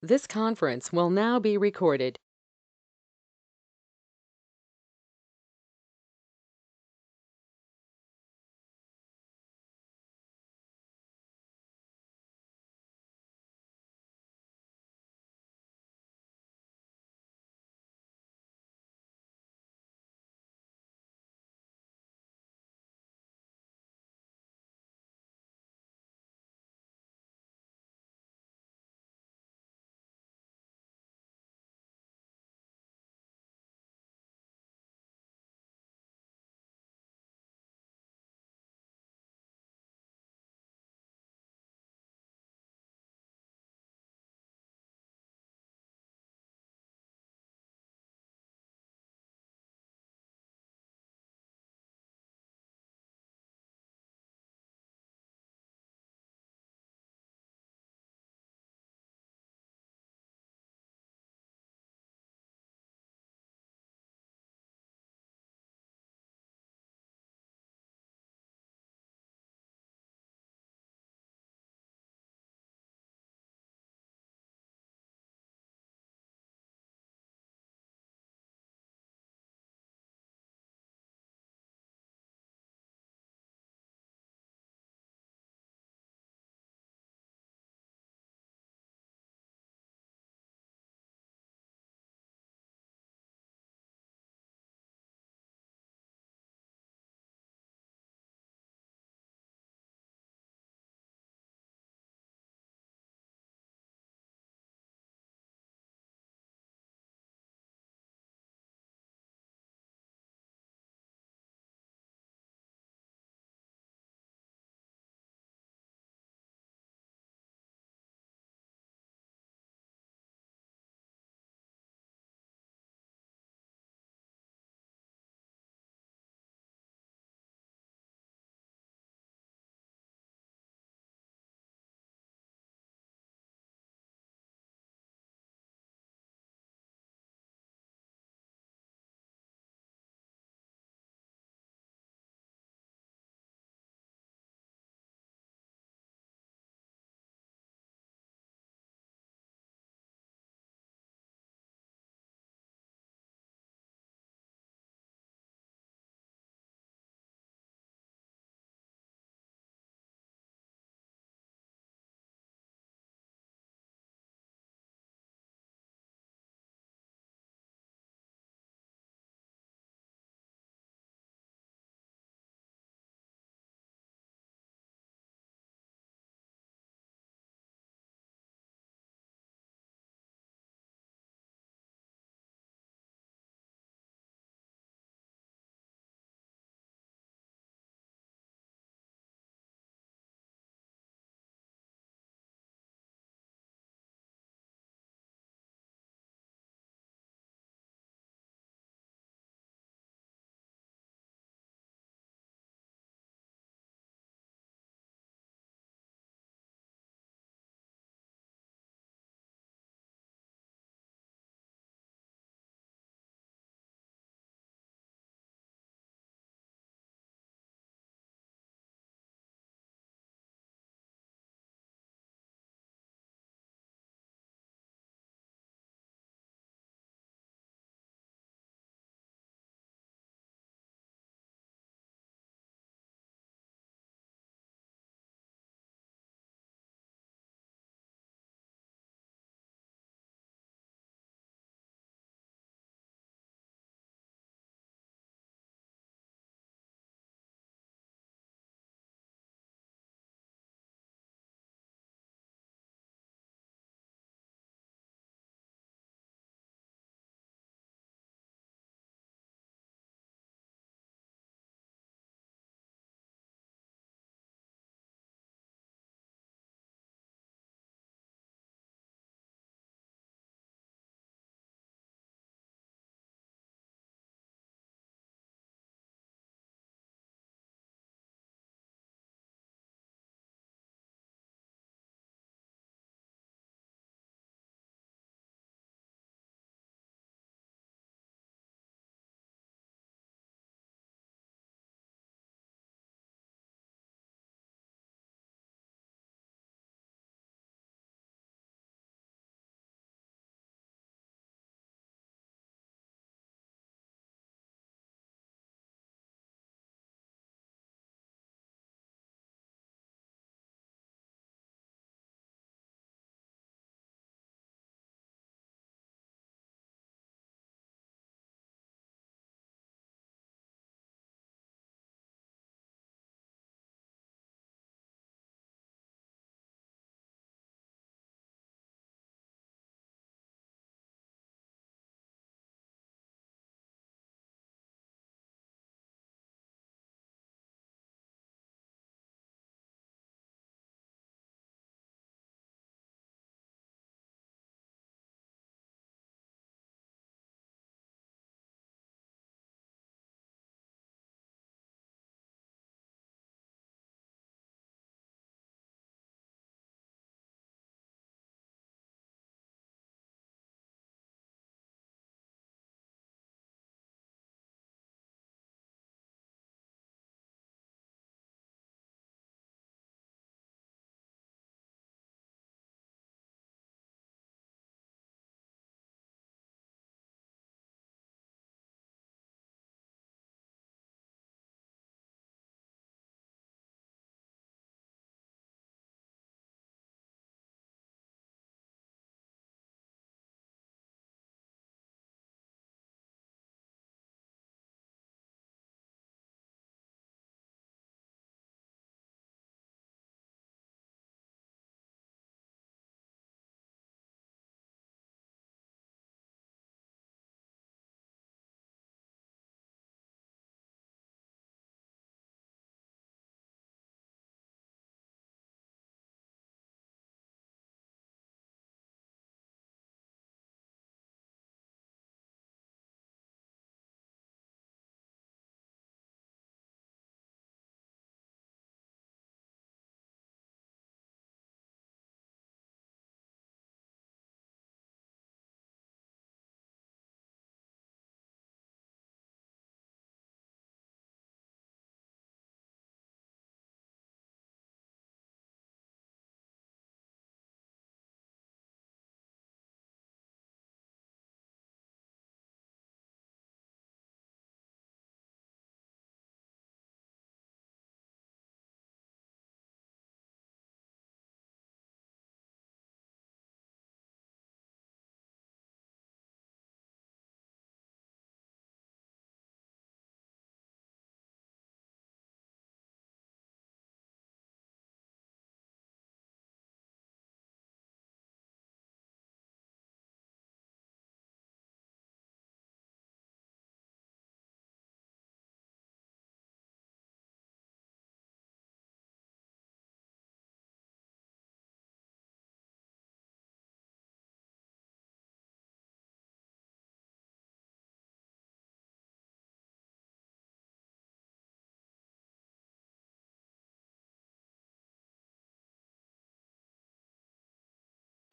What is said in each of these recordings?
This conference will now be recorded.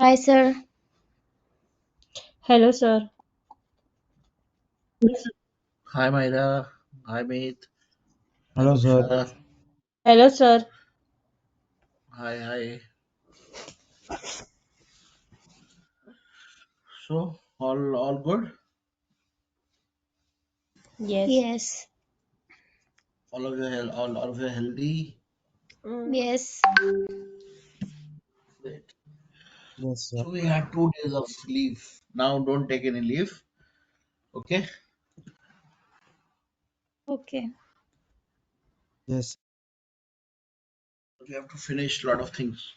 Hi, sir. Hello, sir. Hi Myra. Hi Meet. Hi Hello, sir. Tushar. Hello, sir. Hi, hi. So all good? Yes. Yes. All of you healthy? Mm, Yes. Great. Yes, sir. So we had 2 days of leave. Now don't take any leave. Okay? Okay. Yes. We have to finish a lot of things.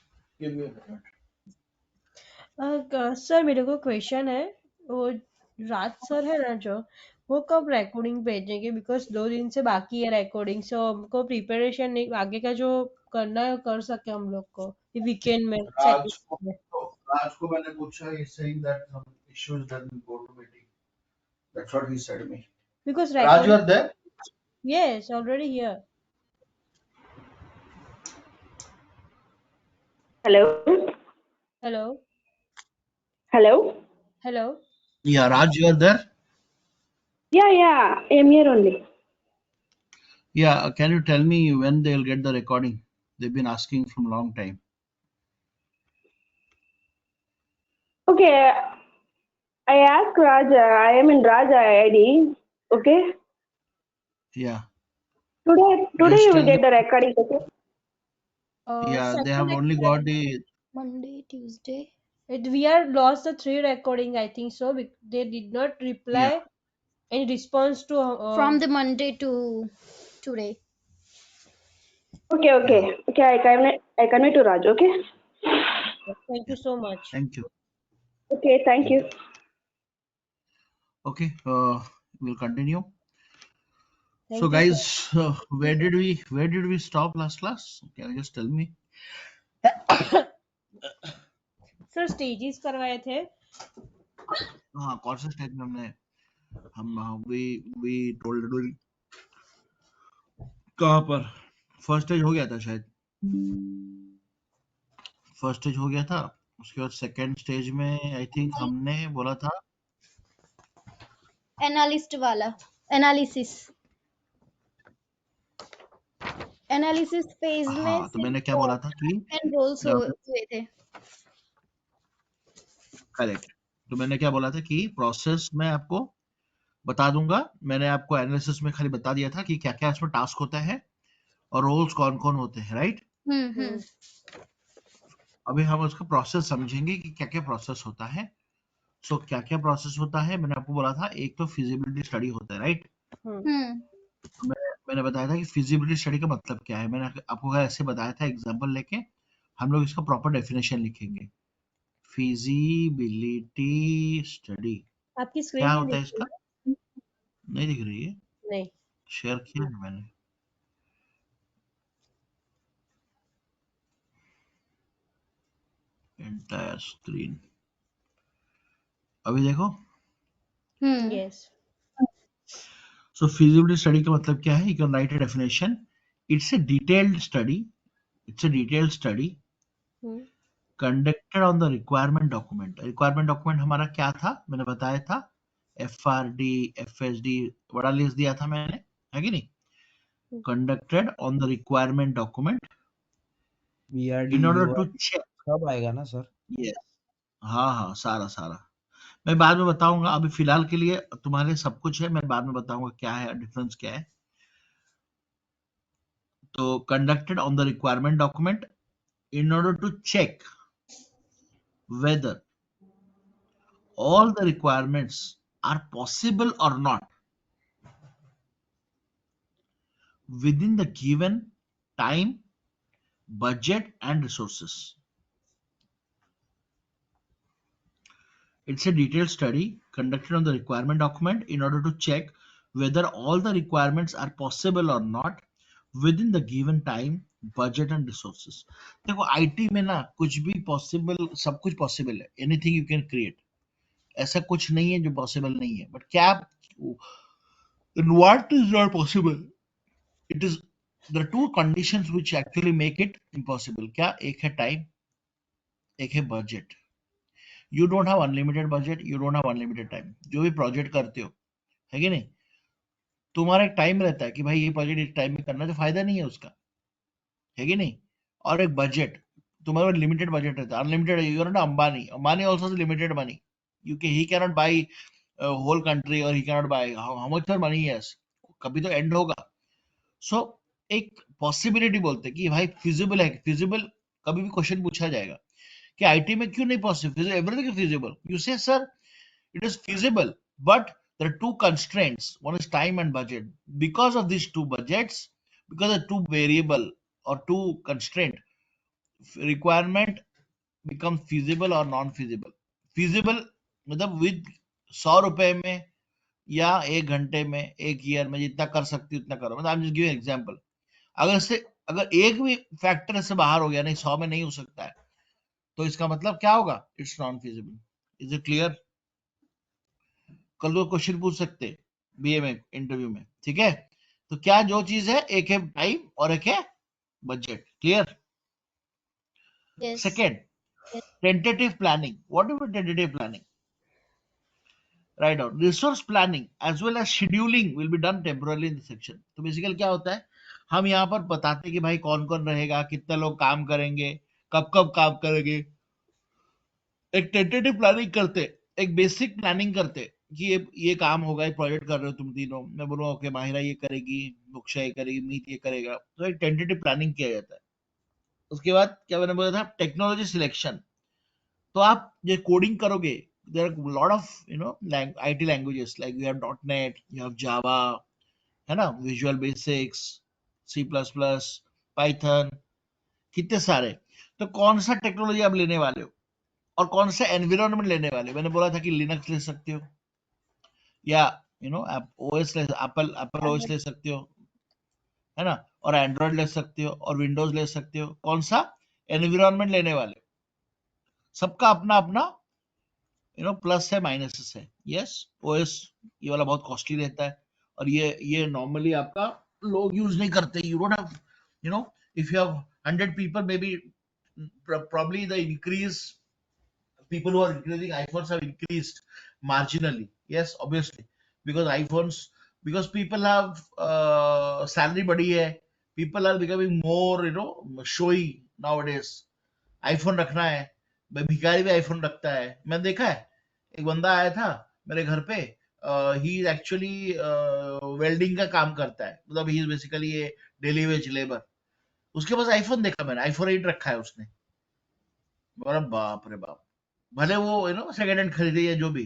Give me a minute. Sir मेरे को question है। वो राज sir है ना जो, वो कब recording भेजेंगे? बिकॉज 2 दिन से बाकी है रिकॉर्डिंग, सो हमको प्रिपरेशन नहीं, आगे का जो करना है कर सके हम लोग को वीकेंड में, Raj को सेकंड में। Raj को मैंने पूछा. He's saying that some issues doesn't go to meeting. That's what he said to me. Because Raj, you recording, are there? Yes already here. Hello? Hello Hello? Hello. Yeah, Raj, you are there? Yeah, I'm here only. Yeah. Can you tell me when they'll get the recording? They've been asking from long time. Okay, I asked Raj, I am in Raj ID. Okay, Yeah. today Just you tell will them. get the recording. Okay. Yeah, they have second only got the. Monday, Tuesday. we are lost the 3 recording, I think so. They did not Yeah. reply in response to From the Monday to today. Yeah. Okay, I convey to Raj, okay? thank you Yeah. so much. Thank you. Okay, thank Thank you. you. Okay, we'll continue. So, Thank you, sir. guys, where did we stop last class? Can you just tell me? Sir stages करवाए थे। हाँ, कौन सा stage में हमने हम we told कहाँ पर फर्स्ट स्टेज हो गया था शायद. फर्स्ट स्टेज हो गया था. उसके बाद सेकंड स्टेज में आई थिंक हमने बोला था. Analyst वाला. Analysis phase में हाँ, तो मैंने क्या बोला था कि सिर्फ and roles हुए थे. करेक्ट. तो मैंने क्या बोला था कि प्रोसेस में आपको बता दूंगा. मैंने आपको एनालिसिस में खाली बता दिया था कि क्या क्या इसमें टास्क होता है और रोल्स कौन कौन होते हैं. राइट. हम्म. अभी हम उसका प्रोसेस समझेंगे कि क्या क्या प्रोसेस होता है. सो क्या क्या प्रोसेस होता है मैंने आपको बोला था. एक तो फिजिबिलिटी स्टडी होता है. राइट. मैंने बताया था कि फिजिबिलिटी स्टडी का मतलब क्या है. मैंने आपको ऐसे बताया था एग्जांपल लेके. हम लोग इसका प्रॉपर डेफिनेशन लिखेंगे. फिजिबिलिटी स्टडी आपकी क्या स्क्रीन नहीं होता है दिख इसका? रही नहीं दिख रही है. है? नहीं। शेयर किया है मैंने. Entire screen. अभी देखो. यस। सो फिजिबिलिटी स्टडी का मतलब क्या है? You can write a definition. It's a detailed study. It's a detailed study conducted on the requirement document. Requirement document हमारा क्या था मैंने बताया था. FRD, FSD बड़ा लिस्ट दिया था मैंने, है कि नहीं? Conducted on the requirement document BRD, in order to URD check. सब आएगा ना सर? यस. हाँ हाँ, सारा सारा मैं बाद में बताऊंगा. अभी फिलहाल के लिए तुम्हारे सब कुछ है. मैं बाद में बताऊंगा क्या है डिफरेंस क्या है. तो conducted on the requirement document in order to check whether all the requirements are possible or not within the given time, budget, and resources. It's a detailed study conducted on the requirement document in order to check whether all the requirements are possible or not within the given time, budget, and resources. देखो IT में ना कुछ भी possible, सब कुछ possible है. Anything you can create. ऐसा कुछ नहीं है जो पॉसिबल नहीं है. बट क्या in what is not possible? It is the two conditions which actually make it impossible. क्या? एक है टाइम, एक है budget. You don't have unlimited budget, you don't have unlimited time. जो भी प्रोजेक्ट करते हो, है कि नहीं, तुम्हारा एक टाइम रहता है कि भाई ये प्रोजेक्ट इस टाइम में करना, तो फायदा नहीं है उसका, है कि नहीं। और एक बजट, तुम्हारा लिमिटेड बजट रहता है, unlimited. You are not Ambani, Ambani also limited money, क्योंकि he can not buy whole country, और he can not buy how much money है, कभी तो एंड होगा। सो एक पॉसिबिलिटी बोलते हैं कि भाई फिजिबल है, फिजिबल कभी भी क्वेश्चन पूछा जाएगा कि आईटी में क्यों नहीं possible, everything is feasible, you से sir it is feasible, but there are two constraints, one is time and budget. Because of these two budgets, because of two variable or two constraint, requirement become feasible or non feasible. Feasible मतलब with 100 रुपए में या 1 घंटे में, 1 year में जितना कर सकती उतना करो। मतलब I am just giving example. अगर एक भी फैक्टर से बाहर हो गया, नहीं 100 में नहीं हो सकता है, तो इसका मतलब क्या होगा, it's non feasible. Is it clear? कल तो क्वेश्चन पूछ सकते बीए में इंटरव्यू में, ठीक है। तो क्या जो चीज है, एक है टाइम और एक है budget. Clear? Yes. Second, tentative planning. What is tentative planning? Write out resource planning as well as scheduling will be done temporally in this section. तो बेसिकली क्या होता है, हम यहाँ पर बताते हैं कि भाई कौन कौन रहेगा, कितने लोग काम करेंगे, कब कब काम करेंगे। एक टेंटेटिव प्लानिंग करते, एक बेसिक प्लानिंग करते कि ये काम होगा, ये प्रोजेक्ट कर रहे हो तुम तीनों, मैं बोलूँगा ओके माहिरा ये करेगी, मोक्षा ये करेगी, मीत ये करेगा, तो एक टेंटेटिव प्लानिंग किया जाता है। उसके बाद क्या मैंने बोला था, टेक्नोलॉजी सिलेक्शन। तो आप जो कोडिंग करोगे, there are lot of IT languages, like you have .NET, you have Java, है ना, विजुअल बेसिक्स, C++, पाइथन, कितने सारे। तो कौन सा टेक्नोलॉजी आप लेने वाले हो और कौन सा एनवायरनमेंट लेने वाले हो। मैंने बोला था कि लिनक्स ले सकते हो, या ओएस एप्पल ओएस ले सकते हो, है ना, और एंड्रॉइड ले सकते हो और विंडोज ले सकते हो। कौन सा एनवायरनमेंट लेने वाले हो, सबका अपना अपना प्लस है माइनसेस है। यस, ओएस ये वाला बहुत कॉस्टली रहता है, और ये नॉर्मली आपका लोग यूज नहीं करते। You don't have if you have 100 people, maybe probably the increase, people who are increasing iPhones have increased marginally. Yes, obviously, because iPhones, because people have salary बढ़ी है, people are becoming more showy nowadays. iPhone रखना है भाई, भिखारी भी iPhone रखता है। मैंने देखा है, एक बंदा आया था मेरे घर पे, ही एक्चुअली वेल्डिंग का काम करता है, मतलब ही इज बेसिकली ये डेली वेज लेबर। उसके पास आईफोन देखा मैंने, आईफोन 8 रखा है उसने। बोला बाप रे बाप, भले वो सेकंड हैंड खरीदे या जो भी,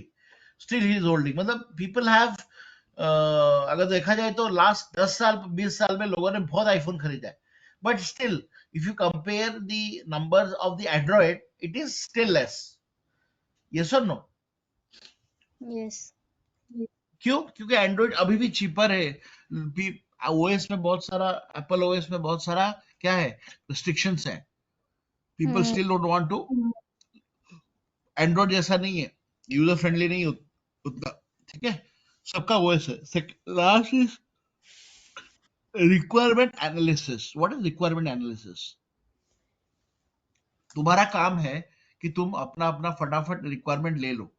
स्टिल ही इज होल्डिंग। मतलब पीपल हैव, अगर देखा जाए तो लास्ट 10 साल 20 साल में लोगों ने बहुत आईफोन खरीदा है, but still if you compare the numbers of the Android, it is still less. Yes और नो? Yes. क्यों? क्योंकि एंड्रॉइड अभी भी चीपर है। ओएस में बहुत सारा, एप्पल ओएस में बहुत सारा क्या है, रिस्ट्रिक्शंस है। People Hmm. Still don't want to, Android जैसा नहीं है, यूजर फ्रेंडली नहीं उतना, ठीक है। सबका वॉइस है। Last is requirement analysis. What is requirement analysis? तुम्हारा काम है कि तुम अपना अपना फटाफट रिक्वायरमेंट ले लो,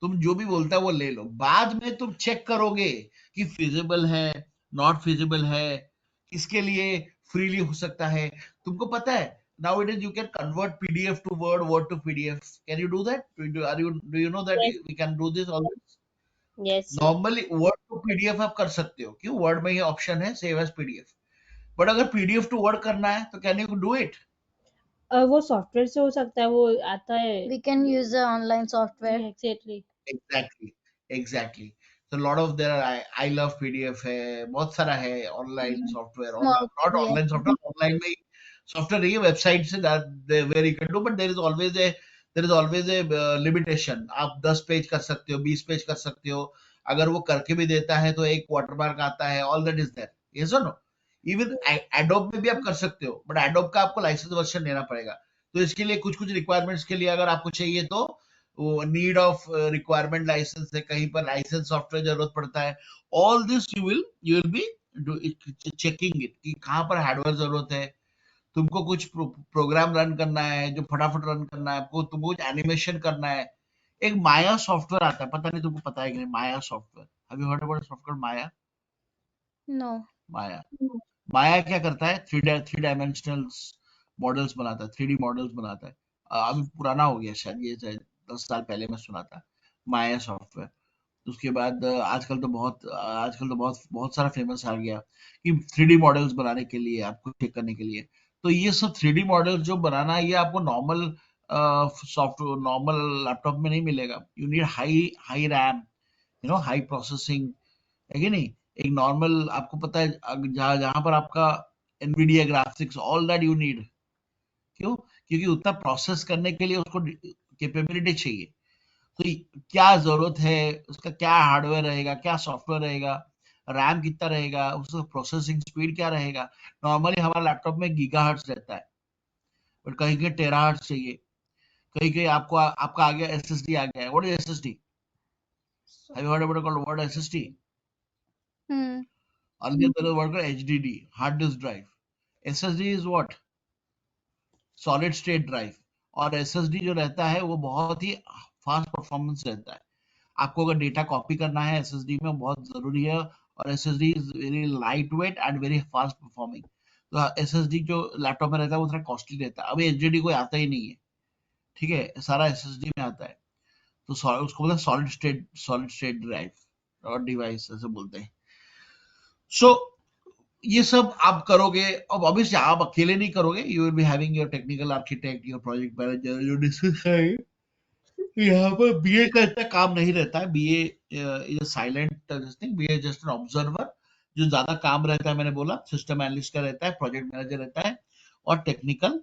तुम जो भी बोलता है वो ले लो, बाद में तुम चेक करोगे कि फिजिबल है, नॉट फिजिबल है, किसके लिए फ्रीली हो सकता है। तुमको पता है now it is you can convert PDF to Word, Word to PDF. Can you do that? Do you know that Yes, we can do this always? yes, sir. Normally Word to PDF आप कर सकते हो, क्यों? Word में ये option है save as PDF. But अगर PDF to word करना है तो कैन यू डू इट? वो सॉफ्टवेयर से हो सकता है, वो आता है। We can use the online software. Exactly. Exactly, exactly. तो lot of there I love PDF है, बहुत सारा है online software, Small not PDF. Online software, online में सॉफ्टवेयर नहीं है, वेबसाइट से where you can do, but there is always a limitation. आप 10 पेज कर सकते हो, 20 पेज कर सकते हो। अगर वो करके भी देता है तो एक वाटरमार्क आता है, all that is there. Yes और नो? इवन एडोब में भी आप कर सकते हो, बट एडोब का आपको लाइसेंस वर्जन लेना पड़ेगा। तो इसके लिए कुछ कुछ रिक्वायरमेंट्स के लिए अगर आपको चाहिए तो वो नीड ऑफ रिक्वायरमेंट लाइसेंस है, कहीं पर लाइसेंस सॉफ्टवेयर जरूरत पड़ता है। All this you will be checking it कि कहाँ पर हार्डवेयर जरूरत है। तुमको कुछ प्रोग्राम रन करना है जो फटाफट रन करना है, आपको तुमको कुछ एनिमेशन करना है, एक माया सॉफ्टवेयर आता है, पता नहीं तुमको पता है कि नहीं, Maya software, have you heard about software Maya? No. Maya Maya क्या करता है, थ्री डायमेंशनल मॉडल्स बनाता है, 3D मॉडल्स बनाता है। अभी पुराना हो गया शायद, ये शायद 10 साल पहले मैं सुना था माया सॉफ्टवेयर। उसके बाद आजकल तो बहुत बहुत सारा फेमस आ गया कि 3D मॉडल्स बनाने के लिए, आपको चेक करने के लिए। तो ये सब 3D मॉडल्स जो बनाना है, ये आपको नॉर्मल सॉफ्टवेयर, नॉर्मल लैपटॉप में नहीं मिलेगा। You need high high RAM, high processing, है कि नहीं? एक नॉर्मल, आपको पता है जहाँ जहाँ पर आपका Nvidia graphics, all that you need. क्यों? क्योंकि उतना प्रोसेस करने के लिए उसको कैपेबिलिटी चाहिए। तो क्या जरूरत है, उसका क्या हार्डवेयर रहेगा, क्या सॉफ्टवेयर रहेगा, रैम कितना रहेगा, उसका प्रोसेसिंग स्पीड क्या रहेगा। नॉर्मली हमारा लैपटॉप में गीगाहर्ट्ज रहता है, बट कहीं कहीं टेराहर्ट्ज चाहिए, कहीं कहीं आपका आ गया एसएसडी आ गया है। What is SSD? Have you heard about word SSD? Hmm. Earlier there was word called HDD, hard disk drive. SSD is what? Solid state drive. और SSD जो रहता है वो बहुत ही फास्ट परफॉर्मेंस रहता है। आपको अगर डेटा कॉपी करना है SSD में, बहुत जरूरी है। और SSD is very light weight and very fast performing. तो SSD जो लैपटॉप में रहता है वो थोड़ा कॉस्टली रहता है। अभी HDD कोई आता ही नहीं है, ठीक है, सारा SSD में आता है। तो उसको बोलते हैं सॉलिड स्टेट ड्राइव और डिवाइस ऐसे बोलते हैं। सो ये सब आप करोगे। अब ऑब्वियसली आप अकेले नहीं करोगे, you will be having your technical architect, your project manager, जो डिस्कस करेंगे। यहाँ पर बीए का इतना काम नहीं रहता है। BA is silent thing, BA just an observer. जो ज्यादा काम रहता है, मैंने बोला सिस्टम एनालिस्ट का रहता है, प्रोजेक्ट मैनेजर रहता है, और टेक्निकल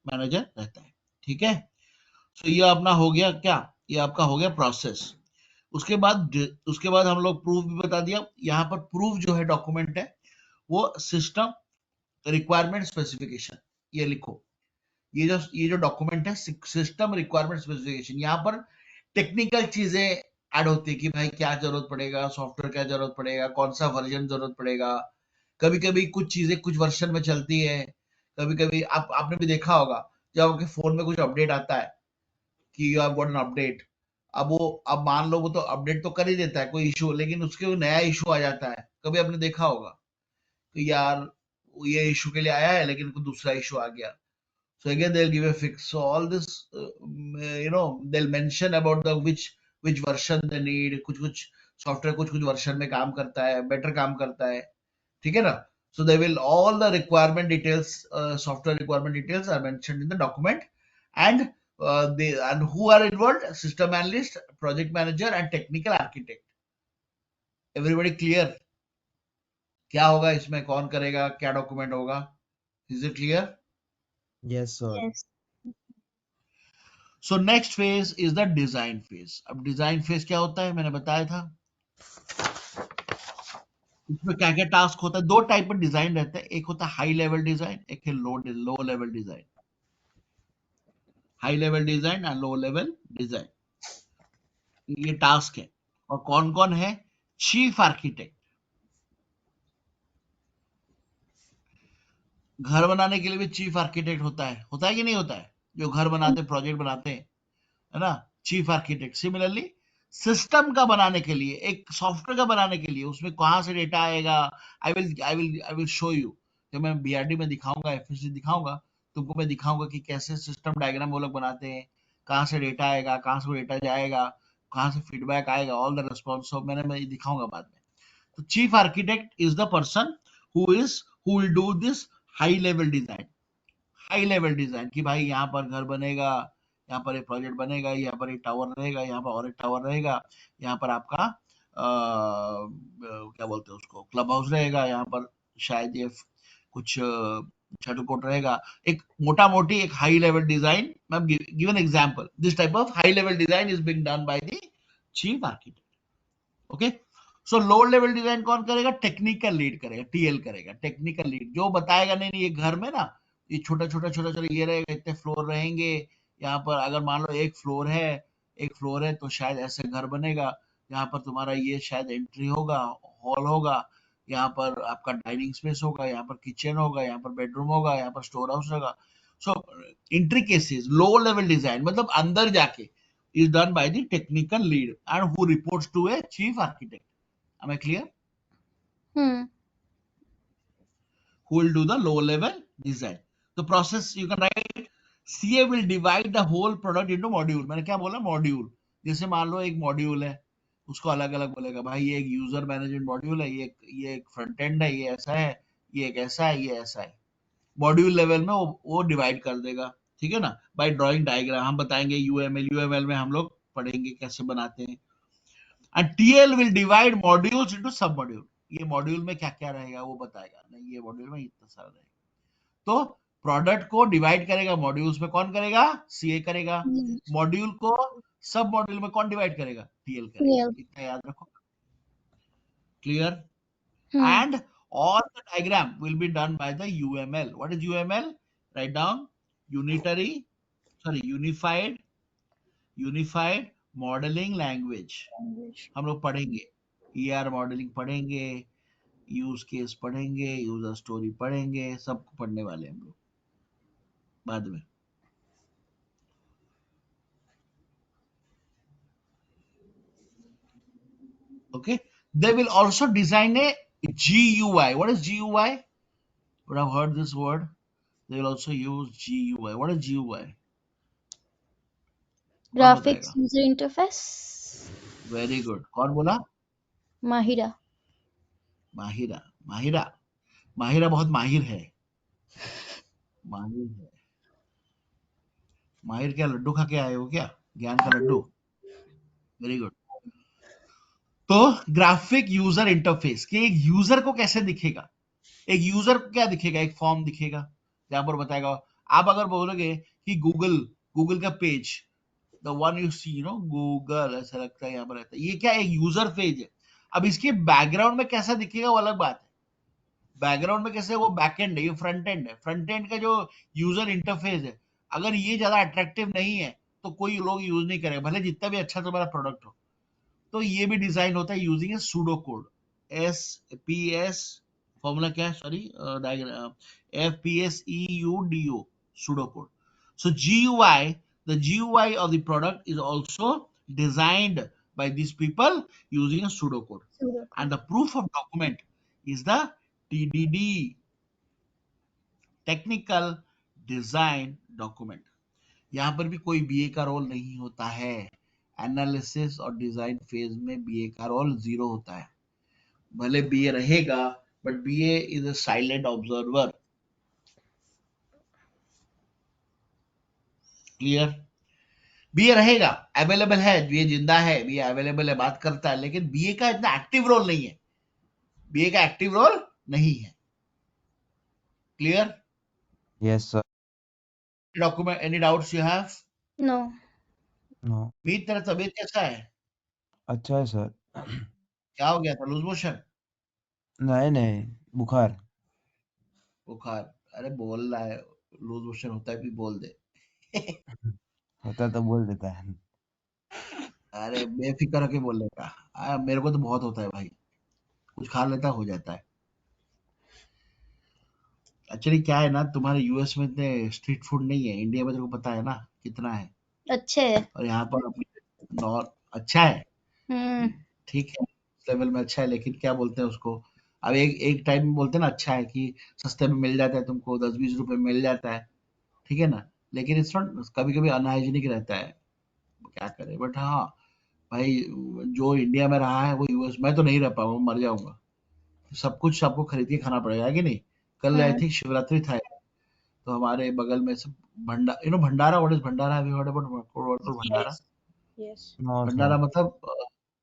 मैनेजर रहता है, ठीक है। तो ये अपना हो गया क्या, ये आपका हो गया प्रोसेस। उसके बाद हम लोग प्रूफ भी बता दिया। यहाँ पर प्रूफ जो है डॉक्यूमेंट है, वो सिस्टम रिक्वायरमेंट स्पेसिफिकेशन, ये लिखो। ये जो डॉक्यूमेंट है सिस्टम रिक्वायरमेंट स्पेसिफिकेशन, यहाँ पर टेक्निकल चीजें ऐड होती है कि भाई क्या जरूरत पड़ेगा, सॉफ्टवेयर क्या जरूरत पड़ेगा, कौन सा वर्जन जरूरत पड़ेगा। कभी कभी कुछ चीजें कुछ वर्जन में चलती है, कभी कभी आपने भी देखा होगा जब आपके फोन में कुछ अपडेट आता है कि you have got an update. अब मान लो वो तो अपडेट तो कर ही देता है कोई इशू, लेकिन उसके वो नया इशू आ जाता है, कभी आपने देखा होगा कि यार ये इशू के लिए आया है लेकिन कोई दूसरा इशू आ गया। So again they'll give a fix. So all this, they'll mention about the which version they need. कुछ सॉफ्टवेयर कुछ वर्जन में काम करता है, बेटर काम करता है, ठीक है ना। So they will, all the requirement details, software requirement details are mentioned in the document, and and who are involved: system analyst, project manager, and technical architect. Everybody clear? क्या होगा इसमें, कौन करेगा, क्या डॉक्यूमेंट होगा? Is it clear? Yes, sir. Yes. So next phase is the design phase. अब design phase क्या होता है, मैंने बताया था। इसमें क्या क्या टास्क होता है, दो टाइप का डिजाइन रहता है, एक होता है हाई लेवल डिजाइन, एक है low level design. High level design and low level design, ये टास्क है। और कौन कौन है? Chief architect. घर बनाने के लिए भी चीफ आर्किटेक्ट होता है कि नहीं होता है? जो घर बनाते, प्रोजेक्ट बनाते हैं, है ना, चीफ आर्किटेक्ट। सिमिलरली सिस्टम का बनाने के लिए, एक सॉफ्टवेयर का बनाने के लिए, उसमें कहाँ से डेटा आएगा, आई विल शो यू। जब मैं बीआरडी में दिखाऊंगा, एफएसडी दिखाऊंगा, तुमको मैं दिखाऊंगा कि कैसे सिस्टम डायग्राम वो लोग बनाते हैं, कहाँ से डेटा आएगा, कहाँ से डेटा जाएगा, कहाँ से फीडबैक आएगा, ऑल द रिस्पॉन्स मैं दिखाऊंगा बाद में। तो chief architect is the person who will do this high level design. High level design कि भाई यहाँ पर घर बनेगा, यहाँ पर एक प्रोजेक्ट बनेगा, यहाँ पर एक टावर रहेगा, यहाँ पर और एक टावर रहेगा, यहाँ पर आपका क्या बोलते हैं उसको, क्लब हाउस रहेगा, यहाँ पर शायद ये कुछ शटल कोट रहेगा। एक मोटा मोटी एक हाई लेवल डिजाइन, मैं give an example, this type of high level design is being done by the chief architect. Okay, so low level design कौन करेगा? टेक्निकल लीड करेगा, टीएल करेगा, टेक्निकल लीड जो बताएगा, नहीं ये घर में ना ये छोटा ये रहेगा, इतने फ्लोर रहेंगे, यहाँ पर अगर मान लो एक फ्लोर है तो शायद ऐसे घर बनेगा, यहाँ पर तुम्हारा ये शायद एंट्री होगा, हॉल होगा, यहाँ पर आपका डाइनिंग स्पेस होगा, यहाँ पर किचन होगा, यहाँ पर बेडरूम होगा, यहाँ पर स्टोर हाउस होगा. सो इंट्रिकेसीज, लो लेवल डिजाइन मतलब अंदर जाके is done by the technical lead and who reports to a chief architect. Am I clear? Hmm. Who will do the low level design. The process you can write, CA will divide the whole product into module. मैंने क्या बोला module. जैसे मान लो एक module है, उसको अलग अलग बोलेगा भाई ये एक यूजर मैनेजमेंट मॉड्यूल है, ये एक फ्रंट एंड है, ये ऐसा है, ये एक ऐसा है, ये ऐसा है. मॉड्यूल लेवल में वो डिवाइड कर देगा. ठीक है ना. बाय ड्राइंग डायग्राम हम बताएंगे. यूएमएल में हम लोग पढ़ेंगे कैसे बनाते हैं. And TL will divide modules into सब मॉड्यूल. ये मॉड्यूल में क्या क्या रहेगा वो बताएगा. नहीं ये मॉड्यूल में इतना सारा रहेगा. तो प्रोडक्ट को डिवाइड करेगा मॉड्यूल्स में. कौन करेगा? सीए करेगा. Yes. मॉड्यूल को सब मॉड्यूल में कौन डिवाइड करेगा? टीएल करेगा. Yeah. इतना याद रखो. Clear? Hmm. And all the diagram will be done by the UML. What is UML? Write down unified modeling language. हम लोग पढ़ेंगे ER मॉडलिंग पढ़ेंगे, यूज केस पढ़ेंगे, यूजर स्टोरी पढ़ेंगे, सबको पढ़ने वाले हैं हम लोग बाद में. Okay. They will also design a GUI. What is GUI? Would have heard this word. They will also use GUI. What is GUI? कौन Graphics बताएगा? user interface. Very good. कौन बोला? Mahira. माहिरा. माहिरा माहिरा बहुत माहिर है. माहिर है. माहिर क्या लड्डू खा के आए हो क्या? ज्ञान का लड्डू. Very good. तो ग्राफिक यूजर इंटरफेस के एक यूजर को कैसे दिखेगा? एक यूजर को क्या दिखेगा? एक फॉर्म दिखेगा जहां पर बताएगा. आप अगर बोलोगे कि गूगल का page, the one you see no Google, ऐसा लगता है यहाँ पर रहता है. ये क्या एक यूजर पेज है. अब इसके बैकग्राउंड में कैसा दिखेगा वो अलग बात है. बैकग्राउंड में कैसे, वो बैक एंड है, ये फ्रंट एंड है. फ्रंट एंड का जो यूजर इंटरफेस है अगर ये ज्यादा अट्रैक्टिव नहीं है तो कोई लोग यूज नहीं करेगा, भले जितना भी अच्छा तुम्हारा प्रोडक्ट हो. तो ये भी डिजाइन होता है यूजिंग ए सूडो कोड. SPS फॉर्मूला क्या है? Sorry diagram FPSEUDO pseudo code. So GUI, the GUI of the product is also designed by these people using a pseudocode. And the proof of document is the TDD, technical design document. यहाँ पर भी कोई BA का role नहीं होता है. Analysis और design phase में BA का रोल 0 होता है. भले BA रहेगा but BA is a silent observer. Clear? BA रहेगा, अवेलेबल है, BA जिंदा है, BA अवेलेबल है, बात करता है, लेकिन BA का इतना एक्टिव रोल नहीं है. BA का एक्टिव रोल नहीं है. Clear? Yes, sir. Document, any doubts you have? No. No. मीत तेरा तबीयत कैसा है? अच्छा है सर. क्या हो गया था? Loose motion? नहीं बुखार. बुखार? अरे बोल रहा है लूज मोशन होता है भी बोल दे. होता तो बोल देता है. अरे बेफिक्र होके बोलने का. मेरे को तो बहुत होता है भाई, कुछ खा लेता हो जाता है. एक्चुअली क्या है ना, तुम्हारे यूएस में इतने स्ट्रीट फूड नहीं है. इंडिया में तेरे को पता है ना कितना है. अच्छे है. और यहाँ पर अच्छा है. हम्म. ठीक है, लेवल में अच्छा है, लेकिन क्या बोलते हैं उसको, अब एक टाइम में बोलते हैं ना अच्छा है कि सस्ते में मिल जाता है, तुमको 10-20 रुपए में मिल जाता है. ठीक है ना. लेकिन इट्स नॉट, कभी कभी अनहाइजीनिक रहता है. क्या करे. बट हाँ भाई, जो इंडिया में रहा है वो यूएस, मैं तो नहीं रह पाऊंगा, मर जाऊंगा. सब कुछ आपको खरीद के खाना पड़ेगा कि नहीं. कल आई थिंक शिवरात्रि था, तो हमारे बगल में सब भंडारा. What is bhandara? Have you heard about bhandara? Yes. No, bhandara sir. मतलब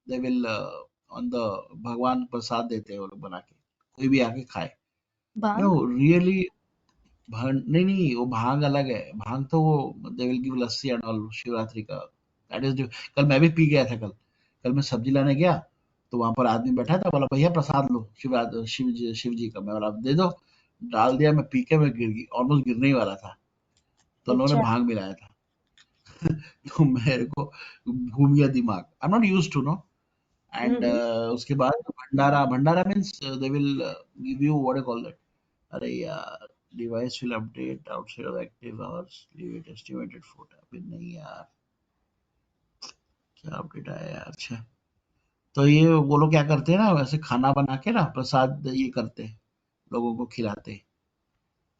दे विल ऑन द भगवान प्रसाद देते हैं वो लोग बना के, कोई भी आके खाए. भांग. No really. नहीं वो भांग अलग है. भांग तो वो they will give lassi and all Shivratri that. That इज. कल मैं भी पी गया था. कल मैं सब्जी लाने गया तो वहां पर आदमी बैठा था, बोला भैया प्रसाद लो शिव जी का. मैं बोला दे दो. डाल दिया. मैं पी के मैं ऑलमोस्ट गिरने ही वाला था, तो उन्होंने अच्छा. भांग मिलाया था. तो मेरे को घूम गया दिमाग. I am not used to no. And उसके बाद bhandara means they will give you what I call that, अरे यार, device will update outside of active hours, leave it estimated photo, अभी नहीं यार, क्या अपडेट आया यार। अच्छा, तो ये वो लोग क्या करते हैं ना, वैसे खाना बना के ना प्रसाद ये करते हैं, लोगों को खिलाते हैं।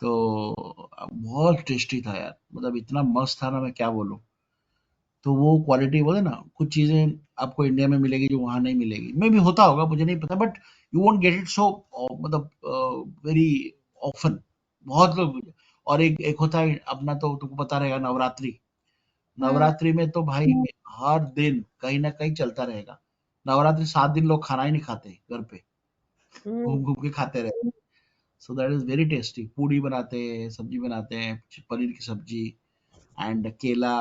तो बहुत टेस्टी था यार, मतलब इतना मस्त था ना, मैं क्या बोलूं। तो वो क्वालिटी बोले ना, कुछ चीजें आपको इंडिया में मिलेगी जो वहां नहीं मिलेगी, मे भी होता होगा, मुझे नहीं पता, but you won't get it so, मतलब वेरी ऑफन, बहुत लोग। और एक होता है अपना, तो तुमको पता रहेगा, नवरात्रि। नवरात्रि में तो भाई हर दिन कहीं ना कहीं चलता रहेगा। नवरात्रि 7 दिन लोग खाना ही नहीं खाते घर पे, घूम घूम के खाते रहे। So that is very tasty. Puri बनाते हैं, सब्जी बनाते हैं, पनीर की सब्जी एंड केला,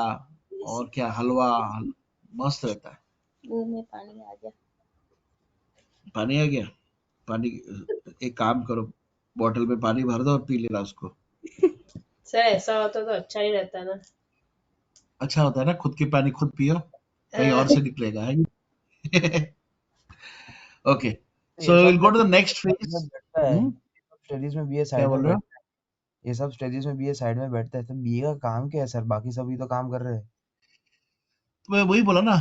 और क्या, हलवा, मस्त रहता है। मुंह में पानी आ गया। पानी आ गया? पानी, एक काम करो, बॉटल में पानी भर दो और पी लेना उसको। सर ऐसा होता तो अच्छा ही रहता ना। अच्छा होता है ना, खुद की पानी खुद पियो, कहीं और से निकलेगा, है। ओके, ये सो सब विल गो जब टू द नेक्स्ट स्टडीज में फेज। बैठता है, ये सब स्टडीज में बीए क्या साइड में बोल रहे हो? बैठता है, ये सब स्टडीज में बीए साइड में बैठता है, तो बीए का काम क्या है सर? बाकी सभी तो काम कर रहे हैं। तो मैं वही बोला ना,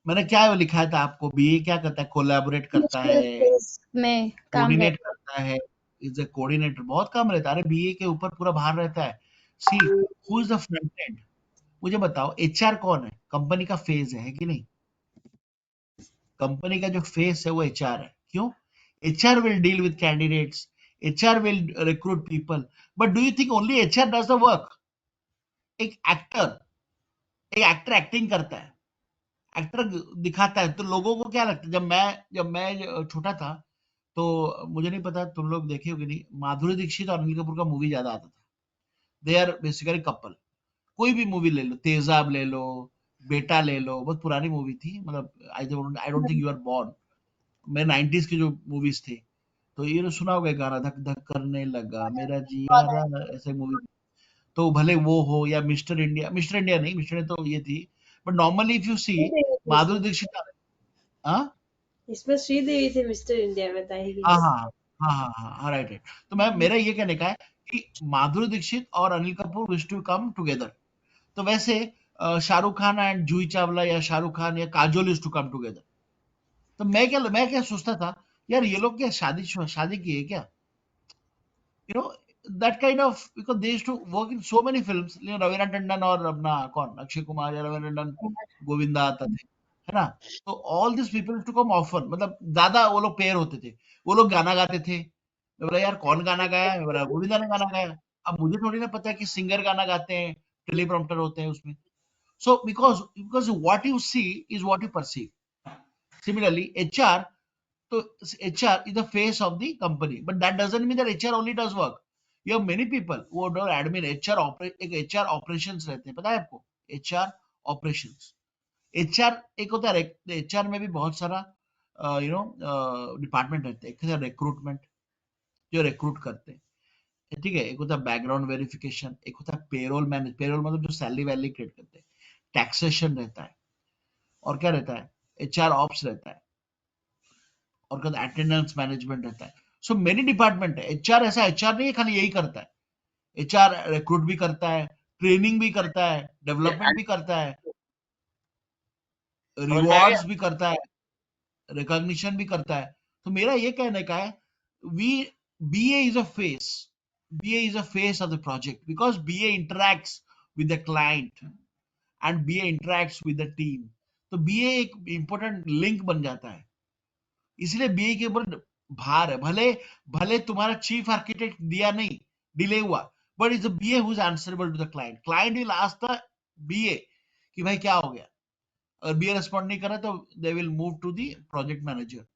मैंने क्या लिखा था आपको, बीए क्या करता है, कोलैबोरेट करता मुश्किल है, फेज में काम कोऑर्डिनेट रहता करता है, इज अ कोऑर्डिनेटर, बहुत काम रहता है। अरे बीए के ऊपर पूरा भार रहता है। See, who is the front end? मुझे बताओ, एचआर कौन है? कंपनी का फेस है कि नहीं? कंपनी का जो फेस है वो एचआर है। क्यों? HR will deal with candidates, HR will recruit people, but do you think only HR does the work? एक एक्टर, एक एक्टर एक्टिंग करता है, एक्टर दिखाता है, तो लोगों को क्या लगता है, जब मैं छोटा था, तो मुझे नहीं पता तुम लोग देखे हो कि नहीं, माधुरी दीक्षित और अनिल कपूर का मूवी ज्यादा आता था। They are basically couple. कोई भी मूवी ले लो, तेजाब ले लो, बेटा ले लो, बहुत पुरानी मूवी थी, मतलब I don't think you are born. मेरे 90s की जो मूवीज थे, तो ये सुना होगा गाना, धक धक करने लगा मेरा जियारा, ऐसे मूवी। तो भले वो हो या मिस्टर इंडिया नहीं, मिस्टर इंडिया तो ये थी, but normally if you see, है। माधुरी दीक्षित, हाँ इसमें श्रीदेवी थी मिस्टर इंडिया में, ताही हाँ की। हाँ हाँ हाँ हाँ हाँ, राइट राइट। तो मैं, मेरा ये कहने का है कि माधुरी दीक्षित और Anil Kapoor wish to come together. तो वैसे शाहरुख खान एंड जूही चावला, या शाहरुख खान या Kajol used to come together. तो मैं क्या सोचता था, यार ये लोग क्या शादी शादी की है क्या? You know, that kind of, because they used to work in so many films, Raveena Tandon और अपना कौन, अक्षय कुमार या रवीना टंडन, गोविंदा आते थे, है ना? तो all this people to come often, मतलब ज्यादा वो लोग पेयर होते थे, वो लोग गाना गाते थे। मैं बोला यार कौन गाना गाया? मैं बोला गोविंदा ने गाना गाया। अब मुझे थोड़ी ना पता है कि सिंगर गाना गाते हैं, टेलीप्रॉम्प्टर होते हैं उसमें। So because what you see is what you perceive. Similarly, HR, so HR is the face of the company, but that doesn't mean that HR only does work. You have many people who are admin, एक HR operations रहते हैं, पता है आपको? HR operations, HR एक होता है, HR में भी बहुत सारा डिपार्टमेंट रहते हैं। एक होता है रिक्रूटमेंट, जो रिक्रूट करते हैं, ठीक है। एक होता है बैकग्राउंड वेरिफिकेशन, एक होता है पेरोल मैनेज, पेरोल मतलब जो सैलरी वैलरी क्रिएट करते हैं, टैक्सेशन रहता है, और क्या रहता है, एचआर ऑप्स रहता है, और क्या अटेंडेंस मैनेजमेंट रहता है। सो मेनी डिपार्टमेंट है। एचआर ऐसा एचआर नहीं है खाली यही करता है। एचआर रिक्रूट भी करता है, ट्रेनिंग भी करता है, डेवलपमेंट भी करता है, समझ में आ गया? रिवॉर्ड्स भी करता है, रिकॉग्निशन भी करता है। तो मेरा ये कहने का है, we BA is a face, BA is a face of the project because BA interacts with the client and BA interacts with the team। तो BA एक important लिंक बन जाता है, इसलिए बीए के ऊपर भार है। भले भले तुम्हारा चीफ आर्किटेक्ट दिया नहीं, डिले हुआ, but is BA who is answerable to the client. Client will ask the BA कि भाई क्या हो गया। अगर बीए रिस्पॉन्ड नहीं कर रहा तो they will move to the project manager,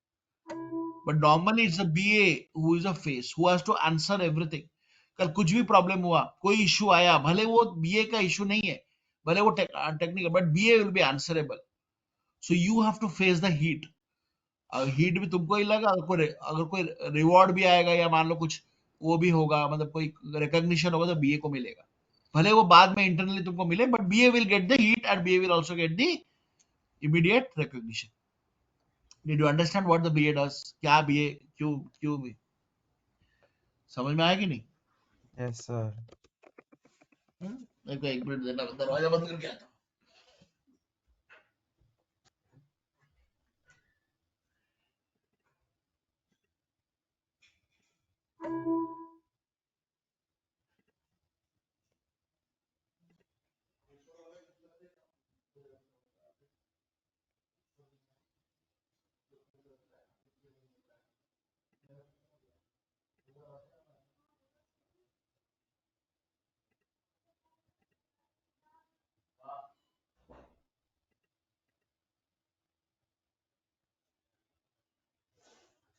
but normally it's a BA who is a face who has to answer everything. कल कुछ भी प्रॉब्लम हुआ, कोई इश्यू आया, भले वो बीए का इश्यू नहीं है, भले वो technical, but BA will be answerable. So you have to face the heat. Heat भी तुमको ही लगा, अगर कोई रिवॉर्ड भी आएगा, या मान लो कुछ वो भी होगा, मतलब कोई रिकॉग्निशन होगा, तो बीए को मिलेगा। भले वो बाद में इंटरनली तुमको मिले, but BA will get the heat and BA will also get the immediate recognition. Did you understand what the BA does? क्या बीए, क्यों क्यों भी समझ में आया कि नहीं? Yes sir. मेरे को 1 मिनट देना, दरवाजा बंद करके आता हूं।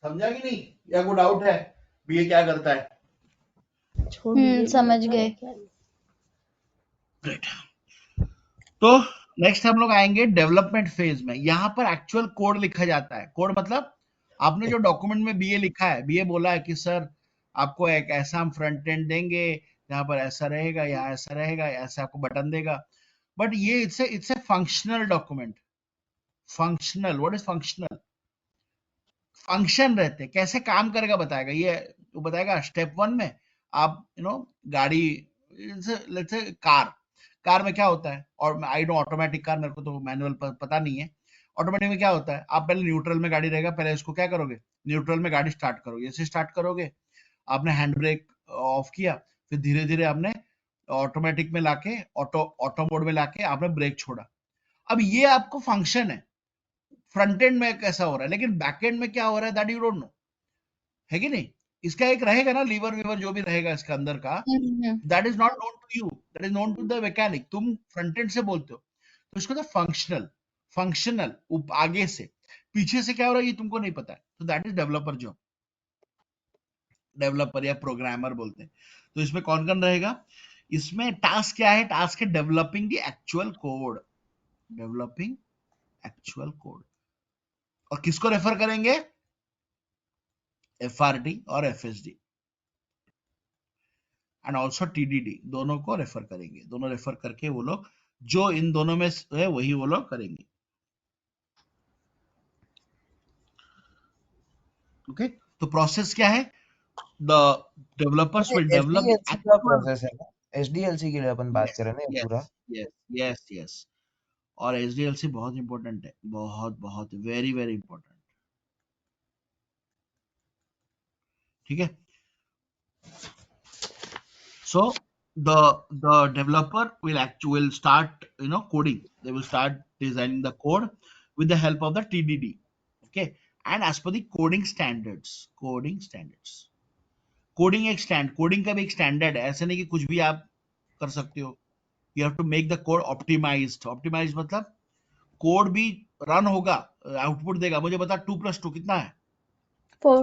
समझा कि नहीं, या कोई डाउट है बीए क्या करता है? समझ गए। ग्रेट। तो नेक्स्ट हम लोग आएंगे डेवलपमेंट फेज में। यहाँ पर एक्चुअल कोड लिखा जाता है। कोड मतलब आपने जो डॉक्यूमेंट में बीए लिखा है, बीए बोला है कि सर आपको एक ऐसा हम फ्रंट एंड देंगे, यहाँ पर ऐसा रहेगा, यहाँ ऐसा रहेगा, ऐसा आपको बटन देगा। बट ये it's a functional document. Functional, what is functional? Function रहते, कैसे काम करेगा बताएगा। ये वो बताएगा स्टेप 1 में आप गाड़ी, लेट्स से कार में क्या होता है, और आई नो ऑटोमेटिक कार, मेरे को तो मैनुअल पता नहीं है। ऑटोमेटिक में क्या होता है, आप पहले न्यूट्रल में गाड़ी रहेगा, पहले इसको क्या करोगे, न्यूट्रल में गाड़ी स्टार्ट करोगे। जैसे स्टार्ट करोगे, आपने हैंड ब्रेक ऑफ किया, फिर धीरे धीरे आपने ऑटोमेटिक में लाके ऑटो मोड में लाके आपने ब्रेक छोड़ा। अब ये आपको फंक्शन है, फ्रंट एंड में कैसा हो रहा है, लेकिन बैक एंड में क्या हो रहा है दैट यू डोंट नो, है कि नहीं? इसका एक रहेगा ना, लीवर वीवर जो भी रहेगा इसका अंदर का, that is not known to you, that is known to the mechanic. तुम फ्रंट एंड से बोलते हो, तो इसको तो फंक्शनल आगे से, पीछे से क्या हो रहा है ये तुमको नहीं पता है, तो that is developer job. Developer या प्रोग्रामर बोलते हैं। तो इसमें कौन कौन रहेगा? इसमें टास्क क्या है? टास्क है developing the actual code. Developing actual code. और किसको रेफर करेंगे? एफआरडी और एफएसडी एंड ऑल्सो टीडीडी, दोनों को रेफर करेंगे। दोनों रेफर करके वो लोग जो इन दोनों में है वही वो लोग करेंगे। ओके, तो प्रोसेस क्या है? The developers will develop the HDLC का एक्चुअल। प्रोसेस है ना, एचडीएलसी के लिए अपन बात यस कर रहे हैं ना ये पूरा। Yes yes yes yes. और एचडीएलसी बहुत इंपॉर्टेंट है, बहुत बहुत वेरी वेरी इंपॉर्टेंट। ठीक है। So the developer will start coding. They will start designing the code with the help of the TDD. Okay, and as per the coding standards. Coding एक coding का भी एक standard है। ऐसा नहीं कि कुछ भी आप कर सकते हो। You have to make the code optimized. Optimized मतलब कोड भी रन होगा, आउटपुट देगा। मुझे बता 2 + 2 कितना है? 4।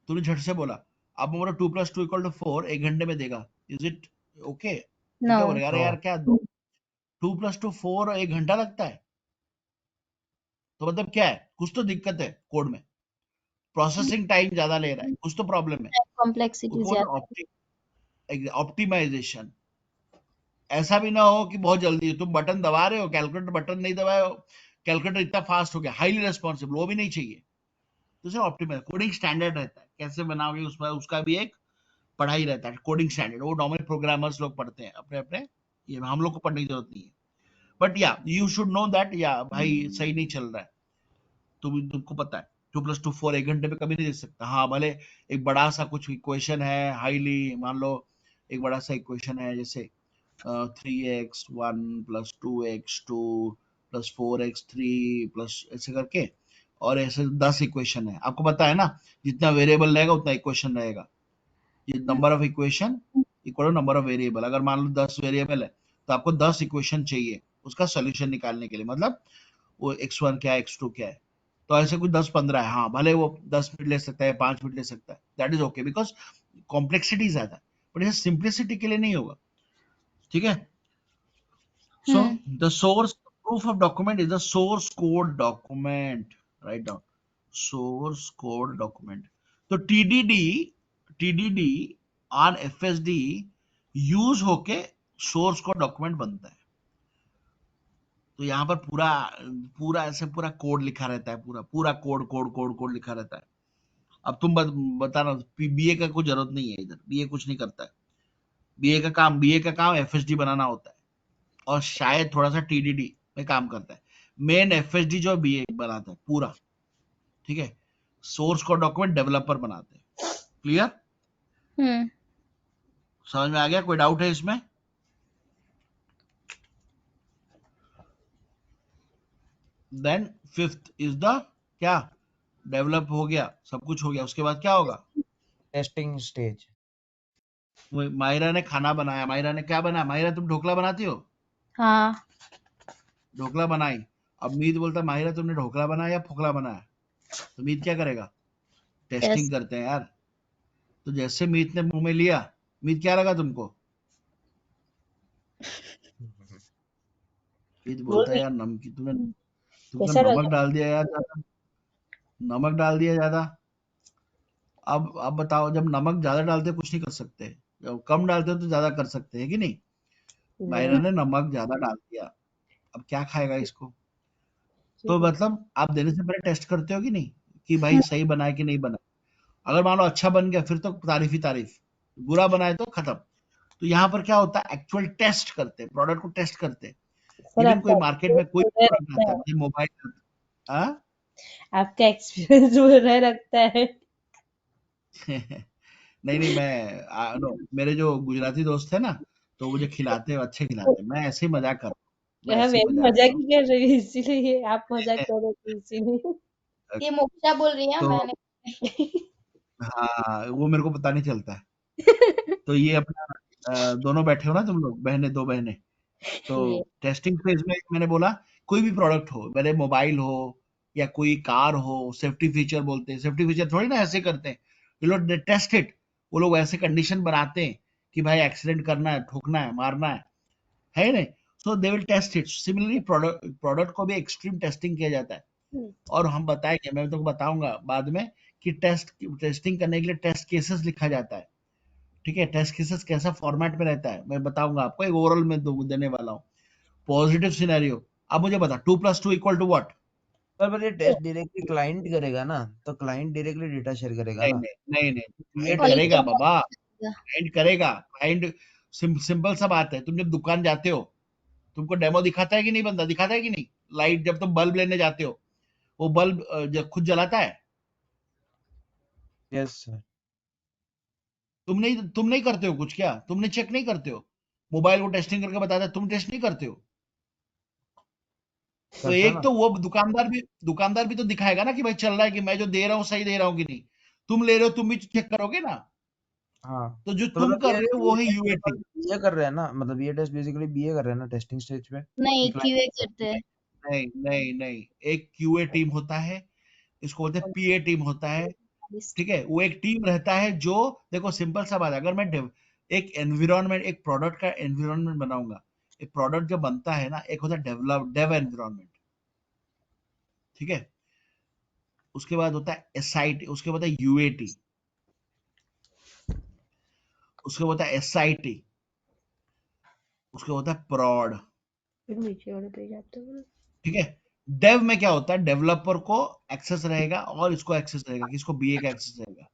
तूने झट से बोला। अब बोलो 2 + 2 = 4, 1 घंटे में देगा। Is it okay? तू क्या नो। बोलेगा? अरे नो। यार क्या 2 + 2 4 और 1 घंटा लगता है, तो मतलब क्या है? कुछ तो दिक्कत है कोड में, प्रोसेसिंग टाइम ज्यादा ले रहा है, कुछ तो प्रॉब्लम है। कॉम्प्लेक्सिटी उसको ज्यादा। ऑप्टिमाइजेशन। ऐसा भी ना हो कि बहुत जल्दी तुम बटन दबा रहे हो, कैलकुलेटर बटन नहीं दबाए हो, कैलकुलेटर इतना फास्ट हो गया, हाईली रेस्पॉन्सिबल, वो भी नहीं चाहिए। तो ऑप्टिमाइज कोडिंग स्टैंडर्ड रहता है, कैसे बनाओगे उसमें, उसका भी एक पढ़ाई रहता है, कोडिंग स्टैंडर्ड। वो नॉर्मल प्रोग्रामर्स लोग पढ़ते हैं अपने अपने, ये हम लोग को पढ़ने की जरूरत नहीं है। बट या यू शुड नो दैट, या भाई सही नहीं चल रहा है, तुमको पता है 2 + 2 4 1 घंटे में कभी नहीं दे सकता। हाँ, भले एक बड़ा सा कुछ इक्वेशन है, हाईली मान लो एक बड़ा सा इक्वेशन है, जैसे 3x1 + 2x2 + 4x3 प्लस ऐसे करके, और ऐसे 10 इक्वेशन है। आपको पता है ना, जितना वेरिएबल रहेगा उतना इक्वेशन रहेगा। ये number of equation equal to number of variable. अगर मान लो 10 वेरिएबल है, तो आपको 10 इक्वेशन चाहिए उसका सोल्यूशन निकालने के लिए। मतलब वो x1 क्या है, x2 क्या है, तो ऐसे कुछ 10-15 है। हाँ, भले वो 10 मिनट ले सकता है, 5 मिनट ले सकता है, that is okay, because complexity ज्यादा है। बट ये सिंप्लिसिटी के लिए नहीं होगा। ठीक है। So the source proof of document is the source code document. Write down source code document. तो टीडीडी और एफएसडी यूज होके सोर्स कोड डॉक्यूमेंट बनता है। तो यहाँ पर पूरा पूरा ऐसे पूरा कोड लिखा रहता है, पूरा पूरा कोड कोड कोड कोड लिखा रहता है। अब तुम बताना, बीए का कोई जरूरत नहीं है इधर, बीए कुछ नहीं करता है। बीए का काम एफएसडी बनाना होता है और शायद थोड़ा सा टीडीडी में काम करता है। मेन एफएसडी जो बीए बनाता है पूरा, ठीक है। सोर्स कोड डॉक्यूमेंट डेवलपर बनाते हैं। क्लियर? हम्म समझ में आ गया? कोई डाउट है इसमें? देन फिफ्थ इज द क्या, डेवलप हो गया, सब कुछ हो गया, उसके बाद क्या होगा? Testing stage. मायरा ने खाना बनाया, मायरा ने क्या बनाया? मायरा तुम ढोकला बनाती हो? हाँ ढोकला बनाई। अब मीत बोलता माहिरा तुमने ढोकला बनाया या फोकला बनाया? तो मीत क्या करेगा? टेस्टिंग टेस्ट करते हैं यार। तो जैसे मीत ने मुंह में लिया, मीत क्या लगा तुमको? मीत बोल बोलता है रही यार नमक, तुमने कैसा नमक लगा? डाल दिया यार ज्यादा, नमक डाल दिया ज्यादा। अब बताओ, जब नमक ज्यादा डालते हो कुछ नहीं कर सकते, जब कम डालते हो तो ज्यादा कर सकते हैं कि नहीं? माहिरा नहीं ने नमक ज्यादा डाल दिया, अब क्या खाएगा इसको? तो ठीक है। मतलब आप देने से पहले टेस्ट करते हो कि नहीं, कि भाई सही बना है कि नहीं बना? अगर मान लो अच्छा बन गया फिर तो तारीफ ही तारीफ, बुरा बना है तो खत्म। तो यहाँ पर क्या होता है, एक्चुअल टेस्ट करते हैं, प्रोडक्ट को टेस्ट करते हैं। सर इवन आपका कोई मार्केट में कोई एक्सपीरियंस प्रोडक्ट रखता आता है, है, मुझे मोबाइल, हाँ आपका एक्सपीरियंस रह रखता है। नहीं नहीं, नो, मेरे जो गुजराती दोस्त है ना, तो मुझे खिलाते हैं, अच्छे खिलाते हैं। मैं ऐसे ही मजाक कर रहा हूँ, मैं हाँ ऐसे मैं ही भी मजाक कर मजाक रहा ही कर रही हूँ इसीलिए आप मजाक कर रहे थे इसीलिए। हूँ। ये मोक्षा बोल रही है, तो मैंने हाँ, वो मेरे को पता नहीं चलता है। तो ये अपना दोनों बैठे हो ना तुम लोग, बहने, दो बहने। तो ये टेस्टिंग फेज में मैंने बोला, कोई भी प्रोडक्ट हो, मेरे मोबाइल हो या कोई कार हो, सेफ्टी फीचर बोलते हैं, सेफ्टी फीचर थोड़ी ना ऐसे करते हैं। ये लोग टेस्ट इट, वो लोग ऐसे कंडीशन बनाते हैं कि भाई एक्सीडेंट करना है, ठोकना है, मारना है नहीं? So they will test it. Similarly product product को भी एक्सट्रीम टेस्टिंग किया जाता है। और हम बताएंगे, मैं तुमको बताऊंगा बाद में कि टेस्टिंग करने के लिए टेस्ट केसेस लिखा जाता है। ठीक है, टेस्ट केसेस कैसा फॉर्मेट में रहता है मैं बताऊंगा आपको, एक ओवरऑल में देने वाला हूँ। पॉजिटिव सिनेरियो, अब मुझे बता 2+2 इक्वल टू व्हाट? पर ये टेस्ट डायरेक्टली क्लाइंट करेगा ना, तो क्लाइंट डायरेक्टली डेटा शेयर करेगा नहीं ना। नहीं नहीं नहीं, ये क्लाइंट और ये टेस्ट करेगा क्या बाबा, बोलेगा? क्लाइंट करेगा, क्लाइंट। सिंपल सा बात है, तुम जब दुकान जाते हो, तुमको डेमो दिखाता है कि नहीं, बंदा दिखाता है कि नहीं? लाइट, जब तुम बल्ब लेने जाते हो, वो बल्ब खुद जलाता है? Yes sir. तुम नहीं करते हो कुछ? क्या तुमने चेक नहीं करते हो? मोबाइल को टेस्टिंग करके बताता है, तुम टेस्ट नहीं करते हो? तो करता एक ना। तो वो दुकानदार भी तो दिखाएगा ना कि भाई चल रहा है, कि मैं जो दे रहा हूँ सही दे रहा हूँ कि नहीं। तुम ले रहे हो, तुम भी चेक करोगे ना। हाँ, तो जो तो तुम मतलब कर रहे हो वो है ये यूएटी। बीए कर रहे हैं ना, मतलब ये टेस्ट बेसिकली बीए कर रहे हैं ना टेस्टिंग स्टेज पे कि नहीं, क्लाइंट। क्यूए करते हैं। नहीं नहीं नहीं, एक क्यूए टीम होता है, इसको बोलते हैं पीए टीम होता है। ठीक है, वो एक टीम रहता है जो, देखो सिंपल सा बात है, अगर मैं एक एनवायरनमेंट, एक प्रोडक्ट का एनवायरनमेंट बनाऊंगा, एक प्रोडक्ट जो बनता है ना, एक होता है डेव एनवायरनमेंट। ठीक है, उसके बाद होता है एसआईटी, उसके बाद है यूएटी, उसके बाद होता है एसआईटी, उसके बाद होता है प्रॉड। फिर नीचे वाले पे जाते हो। ठीक है, डेव में क्या होता है, डेवलपर को एक्सेस रहेगा और इसको एक्सेस रहेगा, किसको? बीए का एक्सेस रहेगा।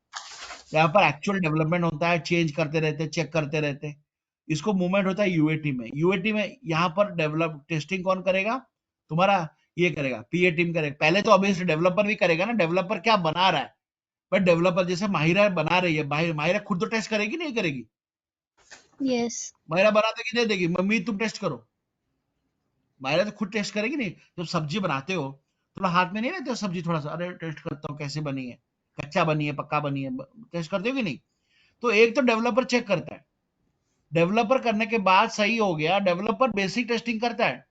यहाँ पर एक्चुअल डेवलपमेंट होता है, चेंज करते रहते, चेक करते रहते। इसको मूवमेंट होता है यूएटी में। यूएटी में यहाँ पर डेवलप टेस्टिंग कौन करेगा? तुम्हारा ये करेगा, पीए टीम करेगा। पहले तो ऑब्वियसली डेवलपर भी करेगा ना, डेवलपर क्या बना रहा है। बट डेवलपर जैसे माहिरा बना रही है, माहिरा खुद तो टेस्ट करेगी नहीं करेगी? यस। माहिरा बना देगी, दे देगी, मम्मी तुम टेस्ट करो। माहिरा तो खुद टेस्ट करेगी नहीं। जब सब्जी बनाते हो, थोड़ा हाथ में नहीं लेते हो सब्जी, थोड़ा सा, अरे टेस्ट करता हूँ कैसे बनी है, कच्चा बनी है, पक्का बनी है, टेस्ट करते हो कि नहीं? तो एक तो डेवलपर चेक करता है, डेवलपर करने के बाद सही हो गया, डेवलपर बेसिक टेस्टिंग करता है,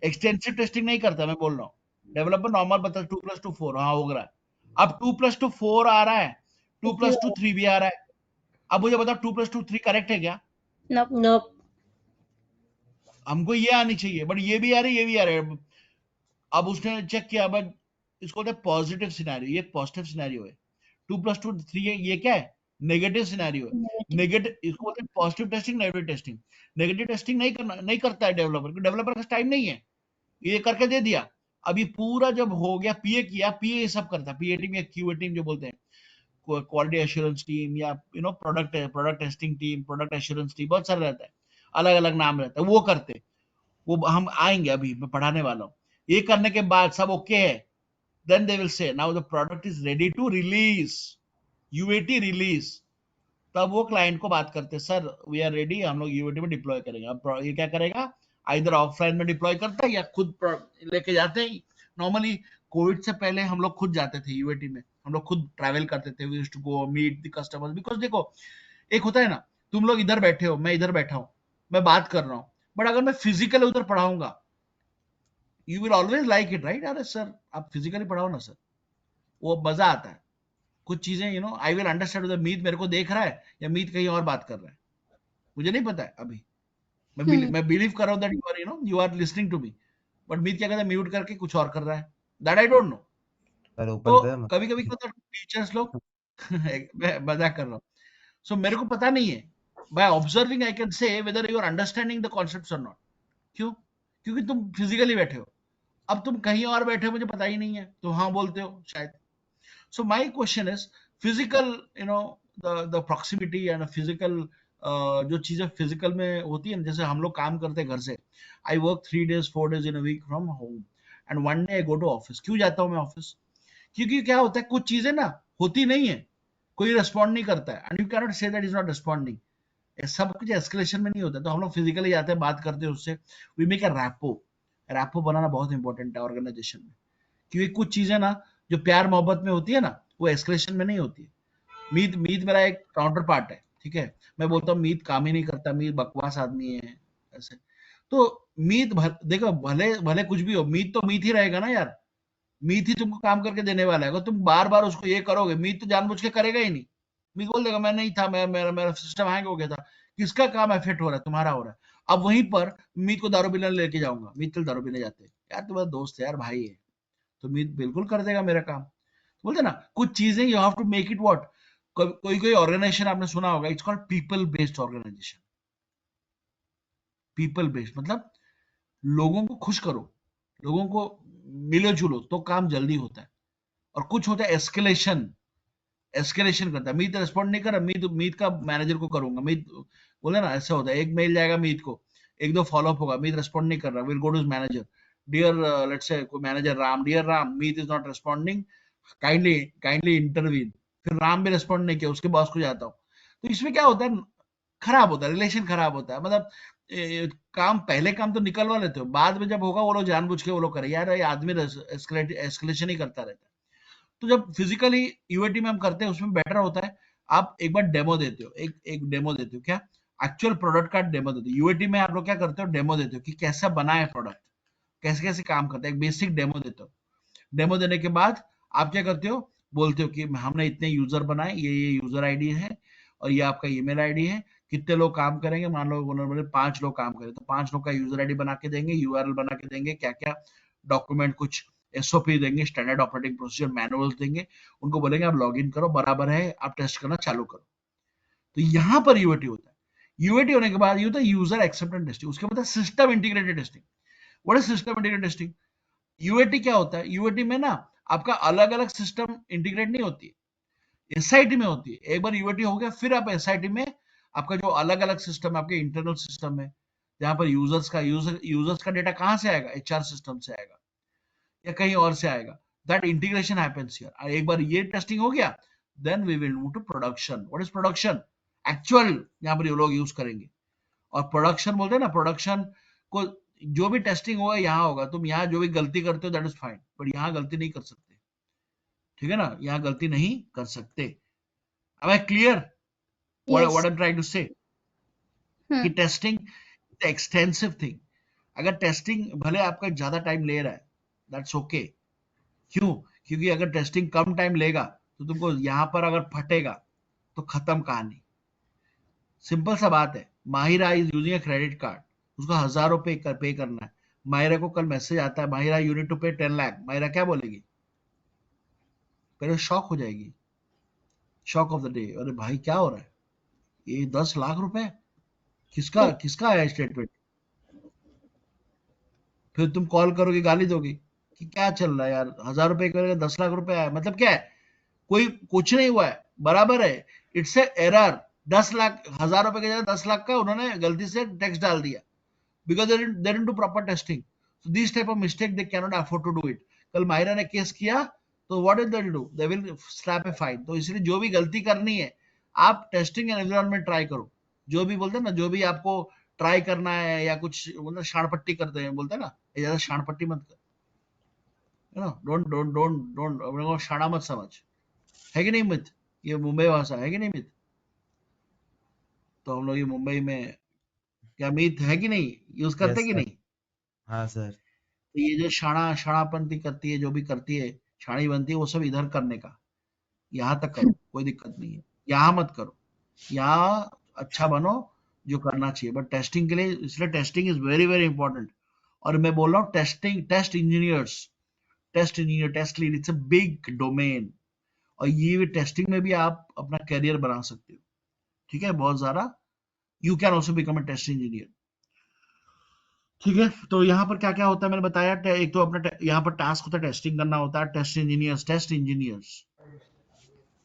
एक्सटेंसिव टेस्टिंग नहीं करता। मैं बोल रहा हूँ डेवलपर नॉर्मल बता, 2+2 4, हाँ हो रहा है। अब 2+2 4 आ रहा है, टू कितनी प्लस टू बार? थ्री भी आ रहा है। अब मुझे बताओ 2+2 3 करेक्ट है क्या? नप नोप। हमको ये आनी चाहिए, बट ये भी आ रही है, ये भी आ रहा है। अब उसने चेक किया, बट इसको बोलते हैं पॉजिटिव सिनेरियो, ये पॉजिटिव सिनेरियो है। 2+2 3 है, ये क्या है? नेगेटिव सिनेरियो है। नेगेटिव। नेगेटिव, इसको बोलते हैं positive testing, negative testing. Negative testing नहीं करता है डेवलपर, डेवलपर का टाइम नहीं है। ये करके दे दिया। अब ये पूरा जब हो गया, पीए किया, पीए ये सब करता है, पीए टीम या क्यूए टीम जो बोलते हैं, क्वालिटी एश्योरेंस टीम या product testing team, product assurance team, बहुत सारा रहता है, अलग अलग नाम रहता है, वो करते, वो हम आएंगे, अभी मैं पढ़ाने वाला हूँ। ये करने के बाद सब ओके है, then they will say now the product is ready to release, UAT release। तब वो क्लाइंट को बात करते, सर वी आर रेडी, हम लोग यूएटी में डिप्लॉय करेंगे। अब ये क्या करेगा, इधर ऑफलाइन में डिप्लॉय करता है या खुद लेके जाते हैं। नॉर्मली कोविड से पहले हम लोग खुद जाते थे यूएटी में, हम लोग खुद ट्रैवल करते थे, we used to go meet the customers, because देखो एक होता है ना, तुम लोग इधर बैठे हो, मैं इधर बैठा हूँ, मैं बात कर रहा हूँ, बट अगर मैं फिजिकली उधर पढ़ाऊंगा, you will always like it, right? अरे सर आप फिजिकली पढ़ाओ ना सर, वो मजा आता है। कुछ चीजें आई विल अंडरस्टैंड, मीत मेरे को देख रहा है या मीत कहीं और बात कर रहा है, मुझे नहीं पता है अभी। मैं बिलीव कर रहा हूँ that you are you are listening to me, but Meet क्या कहता है, म्यूट करके कुछ और कर रहा है, that I don't know. Sir तो ओपन पे कभी कभी क्या होता है, टीचर्स लोग मैं मजाक कर रहा हूँ, सो मेरे को पता नहीं है, by observing I can say whether you are understanding the concepts और नॉट। क्यों? क्योंकि तुम फिजिकली बैठे हो, अब तुम कहीं और बैठे हो, मुझे पता ही नहीं है, तो हाँ बोलते हो शायद। So my question is physical, the proximity and physical, जो चीजें फिजिकल में होती है ना, जैसे हम लोग काम करते हैं घर से, I work 3 days 4 days in a week from home and one day I go to office. क्यों जाता हूँ मैं ऑफिस? क्योंकि क्या होता है, कुछ चीजें ना होती नहीं है, कोई रिस्पॉन्ड नहीं करता है, and you cannot say that is not responding, सब कुछ एस्केलेशन में नहीं होता, तो हम लोग फिजिकली जाते हैं, बात करते हैं उससे, we make a rapport. Rapport बनाना बहुत इंपॉर्टेंट है ऑर्गेनाइजेशन में, क्योंकि कुछ चीजें ना जो प्यार मोहब्बत में होती है ना, वो एस्केलेशन में नहीं होती है। मीत मीत मेरा एक काउंटर पार्ट है, ठीक है, मैं बोलता हूँ मीत काम ही नहीं करता, मीत बकवास आदमी है, ऐसे। तो मीत देखो, भले भले कुछ भी हो, मीत तो मीत ही रहेगा ना यार, मीत ही तुमको काम करके देने वाला है। अगर तुम बार बार उसको ये करोगे, मीत तो जानबूझ के करेगा ही नहीं, मीत बोल देगा मैं नहीं था, मेरा मेरा सिस्टम हैंग हो गया था। किसका काम इफेक्ट हो रहा है? तुम्हारा हो रहा है। अब वहीं पर मीत को दारू पीने लेके जाऊंगा, मीत चल दारू पीने जाते हैं, यार तुम्हारा दोस्त है यार, भाई है, तो मीत बिल्कुल कर देगा मेरा काम। बोलते ना, कुछ चीजें you have to make it what, कोई कोई ऑर्गेनाइजेशन आपने सुना होगा, it's called people based organization. People based मतलब लोगों को खुश करो, लोगों को मिलो जुलो तो काम जल्दी होता है। और कुछ होता है एस्केलेशन, एस्केलेशन करता है, मीत रिस्पॉन्ड नहीं कर रहा, मीत मीत का मैनेजर को करूंगा, मीत बोले ना, ऐसा होता है, एक मेल जाएगा मीत को, एक दो फॉलोअप होगा, मीत रिस्पॉन्ड नहीं कर रहा, will go to manager, dear let's say कोई manager Ram, dear Ram, Meet is not responding, kindly kindly intervene. फिर राम भी रिस्पॉन्ड नहीं किया, उसके बॉस को जाता हूँ। तो इसमें क्या होता है, खराब होता है, रिलेशन खराब होता है, मतलब काम, पहले काम तो निकलवा लेते हो, बाद में जब होगा वो लोग जानबूझ के वो लोग करे, यार ये आदमी एस्केलेशन ही करता रहता है। तो जब फिजिकली यूएटी में हम करते हैं, उसमें बेटर होता है, आप एक बार डेमो देते हो, एक डेमो देते हो, क्या एक्चुअल प्रोडक्ट का डेमो देते हो। यूएटी में आप लोग क्या करते हो, डेमो देते हो कि कैसा बना है प्रोडक्ट, कैसे कैसे काम करता है, एक बेसिक डेमो देते हो। डेमो देने के बाद आप क्या करते हो, बोलते हो कि हमने इतने यूजर बनाए, ये यूजर आईडी है और ये आपका ईमेल आईडी है, कितने लोग काम करेंगे, मान लो उन्होंने 5 लोग काम करें, तो 5 लोग का यूजर आईडी बना के देंगे, यूआरएल बना के देंगे, क्या क्या डॉक्यूमेंट, कुछ एसओपी देंगे, स्टैंडर्ड ऑपरेटिंग प्रोसीजर मैनुअल देंगे, उनको बोलेंगे आप लॉग इन करो, बराबर है, आप टेस्ट करना चालू करो। तो यहाँ पर यूएटी होता है। यूएटी होने के बाद ये होता है यूजर एक्सेप्टेंस टेस्टिंग, उसके बाद system integrated testing. What is system integrated testing? UAT क्या होता है, यूएटी में ना आपका अलग अलग सिस्टम इंटीग्रेट नहीं होती है, एसआईटी में होती है। एक बार यूएटी हो गया, फिर आप एसआईटी में आपका जो अलग अलग सिस्टम है, आपके इंटरनल सिस्टम है, जहां पर यूजर्स का डेटा कहां से आएगा, एचआर सिस्टम से आएगा या कहीं और से आएगा, दैट इंटीग्रेशन हैपेंस हियर। एक बार ये टेस्टिंग हो गया, then we will move to production. What is production? Actual यहाँ पर ये लोग यूज करेंगे। और प्रोडक्शन बोलते हैं ना, प्रोडक्शन को जो भी टेस्टिंग होगा यहाँ होगा, तुम यहाँ जो भी गलती करते हो दैट इज फाइन, बट यहाँ गलती नहीं कर सकते, ठीक है ना, यहाँ गलती नहीं कर सकते। अब I clear Yes. What I am trying to say, कि Hmm. Testing extensive thing. अगर टेस्टिंग भले आपका ज्यादा टाइम ले रहा है, दैट्स ओके। क्यों? क्योंकि अगर टेस्टिंग कम टाइम लेगा तो तुमको यहाँ पर अगर फटेगा तो खत्म कहानी। सिंपल सा बात है, Mahira is using a credit card, उसको 1000 रुपए पे करना है, माहिरा को कल मैसेज आता है, माहिरा यू नीड टू पे 10 लाख, माहिरा क्या बोलेगी? पहले शॉक हो जाएगी, शॉक ऑफ द डे, अरे भाई क्या हो रहा है, ये 10 लाख रुपए किसका Yes. किसका आया स्टेटमेंट? फिर तुम कॉल करोगे, गाली दोगे कि क्या चल रहा है यार, 1000 रुपए करेगा 10 लाख रुपए आया, मतलब क्या है, कोई कुछ नहीं हुआ है, बराबर है, इट्स ए एरर। 10 लाख, 1000 रुपए की जगह 10 लाख का उन्होंने गलती से टैक्स डाल दिया, because they didn't do proper testing. So these type of mistake they cannot afford to do it. कल माहिरा ने केस किया तो what did they do? They will slap a fine. तो इसलिए जो भी गलती करनी है आप टेस्टिंग एंड एनवायरनमेंट ट्राई करो। जो भी बोलते हैं ना, जो भी आपको ट्राई करना है या कुछ मतलब शाणपट्टी करते हैं, बोलते हैं ना, ये ज्यादा शाणपट्टी मत कर, यू नो, डोंट शाणा मत समझ, है कि नहीं मित? ये मुंबई भाषा है कि नहीं मित? तो हम लोग ये मुंबई में क्या मित है कि नहीं, यूज करते यस कि सर। नहीं? हाँ सर। तो ये जो शाणापंती करती है, जो भी करती है, शाणी बनती है, वो सब इधर करने का, यहाँ तक करो, कोई दिक्कत नहीं है, यहाँ मत करो, यहाँ अच्छा बनो जो करना चाहिए, बट टेस्टिंग के लिए, इसलिए testing is very very important. और मैं बोल रहा हूँ testing, test engineer, test lead, it's a big domain, और ये टेस्टिंग में भी आप अपना करियर बना सकते हो, ठीक है, बहुत ज्यादा। You can also become a test engineer, ठीक है। तो यहाँ पर क्या क्या होता है मैंने बताया, एक तो अपना यहाँ पर टास्क होता है, टेस्टिंग करना होता है, टेस्ट इंजीनियर्स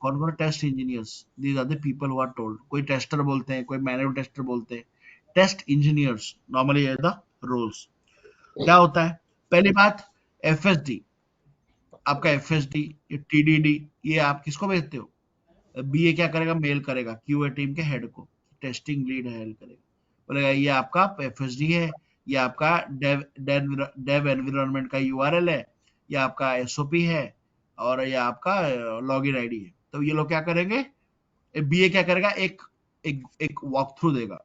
कौन कौन? Test engineers, these are the people who are told, कोई टेस्टर बोलते हैं, कोई मैनुअल टेस्टर बोलते हैं, test engineers normally are the roles. क्या होता है? पहली बात, एफएसडी, आपका एफएसडी, टीडीडी, ये आप किसको भेजते हो? बीए क्या करेगा? मेल करेगा क्यूए टीम के हेड को, टेस्टिंग लीड हेल करेगा, बोलेगा ये आपका एफएसडी है, ये आपका डेव एनवायरनमेंट का यूआरएल है, ये आपका एसओपी है, और ये आपका लॉगिन आईडी है। तो ये लोग क्या करेंगे, बीए क्या करेगा, एक एक एक वॉक थ्रू देगा,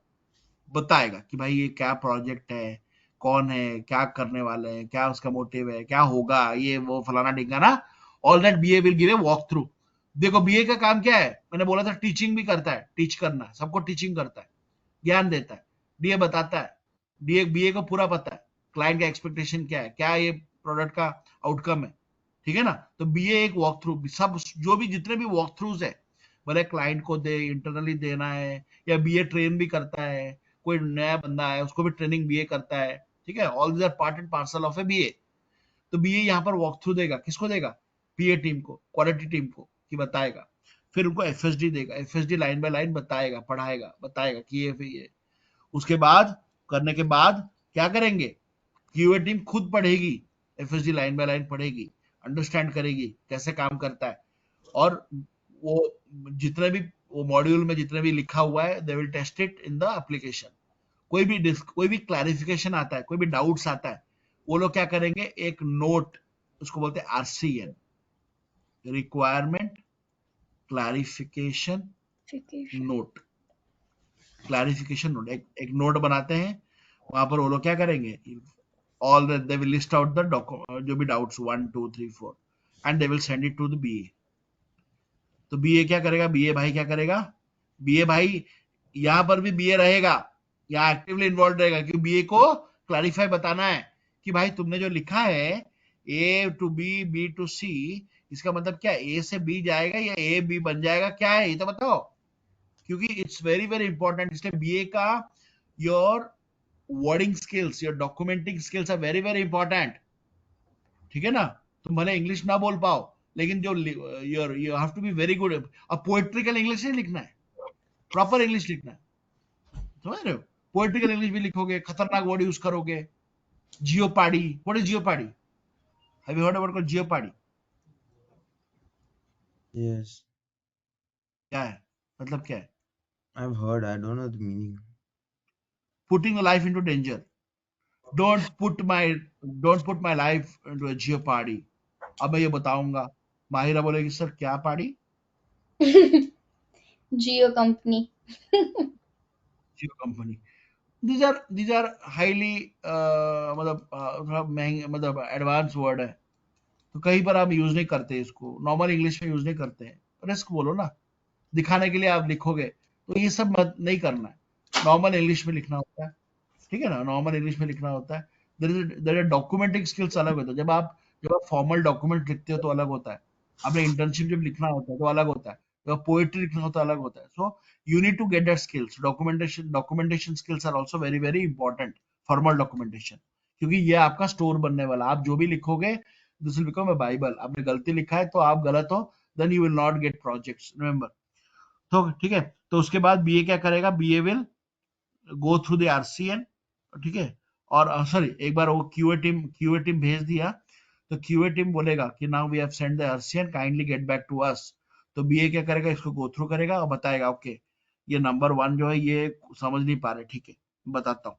बताएगा कि भाई ये क्या प्रोजेक्ट है, कौन है, क्या करने वाले हैं, क्या उसका मोटिव है, क्या होगा, ये वो फलाना ढिंगाना, all that BA will give a walk through. देखो बीए का काम क्या है, मैंने बोला था टीचिंग भी करता है, टीच करना है, सबको टीचिंग करता है, ज्ञान देता है, डीए बताता है, डीए बीए को पूरा पता है क्लाइंट का एक्सपेक्टेशन क्या है, क्या ये प्रोडक्ट का आउटकम है, ठीक है ना। तो बीए एक वॉक थ्रू, सब जो भी जितने भी वॉक थ्रूज है, भले क्लाइंट को दे, इंटरनली देना है, या बीए ट्रेन भी करता है, कोई नया बंदा है उसको भी ट्रेनिंग बीए करता है, ठीक है, all these are part and parcel of a BA. तो बीए यहाँ पर वॉक थ्रू देगा, किसको देगा? पीए टीम को, क्वालिटी टीम को, कि बताएगा, फिर उनको एफएसडी देगा, एफएसडी लाइन बाय लाइन बताएगा, पढ़ाएगा, बताएगा कि ये फिर ये, उसके बाद करने के बाद क्या करेंगे, क्यूए टीम खुद पढ़ेगी, एफएसडी लाइन बाय लाइन पढ़ेगी, अंडरस्टैंड करेगी कैसे काम करता है, और वो जितने भी वो मॉड्यूल में जितने भी लिखा हुआ है, they will test it in the application. कोई भी क्लैरिफिकेशन आता है, कोई भी डाउट्स आता है, वो लोग क्या करेंगे, एक नोट, उसको बोलते हैं RCN, requirement clarification note, clarification note, एक नोट बनाते हैं, वहां पर वो लोग क्या करेंगे, all they will list out the document, जो भी doubts 1 2 3 4, and they will send it to the BA. तो बीए क्या करेगा, बीए भाई क्या करेगा, बीए भाई यहाँ पर भी बीए रहेगा, यहाँ एक्टिवली इन्वॉल्व रहेगा, क्योंकि बीए को क्लैरिफाई बताना है कि भाई तुमने जो लिखा है ए टू बी, बी टू सी, इसका मतलब क्या, ए से बी जाएगा या ए बी बन जाएगा, क्या है ये तो बताओ, क्योंकि इट्स वेरी वेरी इंपॉर्टेंट। इसलिए बीए का your wording skills, your documenting skills are very very important, ठीक है ना। तुम भले इंग्लिश ना बोल पाओ, लेकिन जो you have to be very good. अब पोएट्रिकल इंग्लिश नहीं लिखना है, प्रॉपर इंग्लिश लिखना है, समझ रहे हो? पोएट्रिकल इंग्लिश भी लिखोगे, खतरनाक वर्ड यूज करोगे, Jeopardy, what is Jeopardy? Have you heard about Jeopardy? Yes, क्या है, मतलब क्या है? I've heard. I don't know the meaning. Putting a life into danger. Don't put my life into a jeopardy. अब मैं ये बताऊंगा, माहिरा बोलेगी सर क्या party? Jio company. Jio company. these are highly मतलब थोड़ा महंगे, मतलब एडवांस वर्ड है, तो कहीं पर आप यूज नहीं करते इसको, नॉर्मल इंग्लिश में यूज नहीं करते हैं, रिस्क बोलो ना, दिखाने के लिए आप लिखोगे, तो ये सब मत नहीं करना है, नॉर्मल इंग्लिश में लिखना होता है, ठीक है ना, नॉर्मल इंग्लिश में लिखना होता है। देयर इज डॉक्यूमेंटिंग स्किल्स अलग होता है, जब आप फॉर्मल डॉक्यूमेंट लिखते हो तो अलग होता है, आपने इंटर्नशिप जब लिखना होता है तो अलग होता है, जब पोएट्री लिखना होता है अलग होता है। सो you need to get that skills, documentation skills are also very very important, formal documentation, क्योंकि ये आपका स्टोर बनने वाला, आप जो भी लिखोगे this will become a Bible. आपने गलती लिखा है तो आप गलत हो, then you will not get projects, remember. तो ठीक है, तो उसके बाद बीए क्या करेगा, BA will go through the RCN, ठीक है। और सॉरी, एक बार वो क्यूए टीम भेज दिया तो क्यूए टीम बोलेगा कि now we have send the RCN, kindly get back to us. तो बीए क्या करेगा, इसको गो थ्रू करेगा और बताएगा ओके ये नंबर 1 जो है ये समझ नहीं पा रहे, ठीक है बताता हूँ।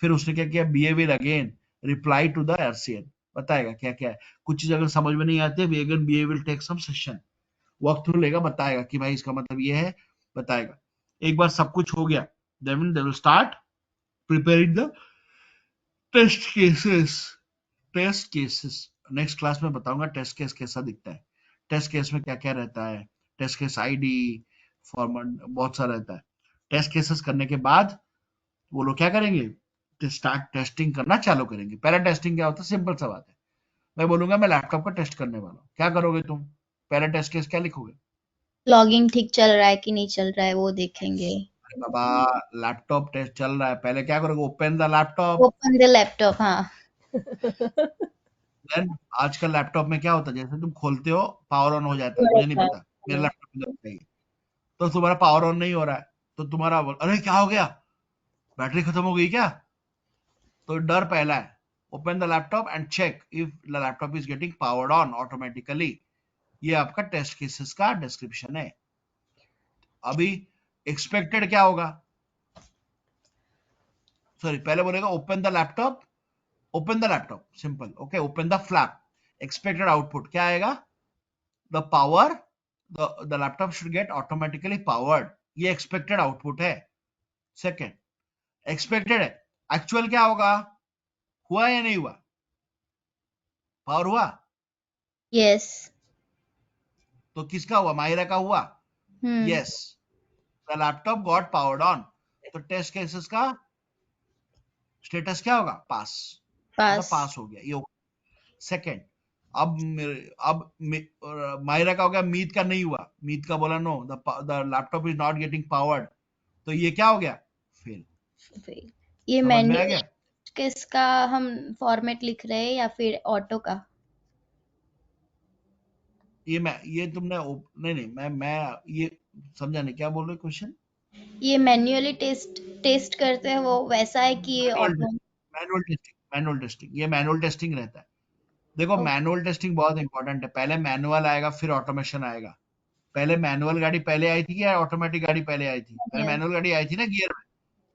फिर उसने क्या किया, BA will again reply to the RCN, बताएगा क्या क्या है। कुछ चीज अगर समझ में नहीं आती है, again BA will take some session, walk through लेगा, बताएगा कि भाई इसका मतलब ये है, बताएगा। एक बार सब कुछ हो गया, then they will start preparing the test cases. Test cases next class में बताऊंगा, टेस्ट केस कैसा दिखता है, टेस्ट केस में क्या क्या रहता है, टेस्ट केस आईडी फॉर्मेट बहुत सारा रहता है। टेस्ट केसेस करने के बाद वो लोग क्या करेंगे, स्टार्ट टेस्टिंग करना चालू करेंगे। पहला टेस्टिंग क्या होता है, सिंपल सा बात है, मैं बोलूंगा मैं लैपटॉप का टेस्ट करने वाला हूँ, क्या करोगे तुम, पहला टेस्ट केस क्या लिखोगे। लॉगिंग ठीक चल रहा है कि नहीं चल रहा है वो देखेंगे। अरे बाबा, लैपटॉप टेस्ट चल रहा है, पहले क्या करोगे, open the laptop. Open the laptop, हाँ। देन आजकल लैपटॉप में क्या होता है, जैसे तुम खोलते हो पावर ऑन हो जाता है, मुझे नहीं पता, मेरे लैपटॉप में तो है ही। तो तुम्हारा पावर ऑन नहीं हो रहा है, तो तुम्हारा अरे क्या हो गया, बैटरी खत्म हो गई क्या। तो डर पहला है, open the laptop and check if the laptop is getting powered on automatically. ये आपका टेस्ट केसेस का डिस्क्रिप्शन है। अभी एक्सपेक्टेड क्या होगा, सॉरी पहले बोलेगा open the laptop, open the laptop simple, okay, open the flap. Expected output क्या आएगा, the power, the laptop should get automatically powered, ये एक्सपेक्टेड आउटपुट है। सेकेंड, एक्सपेक्टेड है, एक्चुअल क्या होगा, हुआ या नहीं हुआ, पावर हुआ, यस। तो किसका हुआ, माहिरा का हुआ, yes, the laptop got powered on. तो टेस्ट केसेस का स्टेटस क्या होगा, पास, मतलब पास हो गया ये। सेकेंड, अब मायरा का हो गया, मीत का नहीं हुआ, मीत का बोला no, the laptop is not getting powered, तो ये क्या हो गया, फेल। ये समझ में आ मैन्युअल गया, किसका हम फॉर्मेट लिख रहे हैं या फिर ऑटो का। ये तुमने नहीं नहीं मैं ये समझा नहीं, क्या बोल रहे क्वेश्चन। ये मैन्युअली टेस्ट करते हैं वो वैसा है कि ये मैनुअल ऑटो। मैनुअल टेस्टिंग, ये मैनुअल टेस्टिंग रहता है। देखो मैनुअल टेस्टिंग बहुत इंपॉर्टेंट है, पहले मैनुअल आएगा फिर ऑटोमेशन आएगा। पहले मैनुअल गाड़ी पहले आई थी या ऑटोमेटिक गाड़ी पहले आई थी, पहले मैनुअल गाड़ी आई थी ना गियर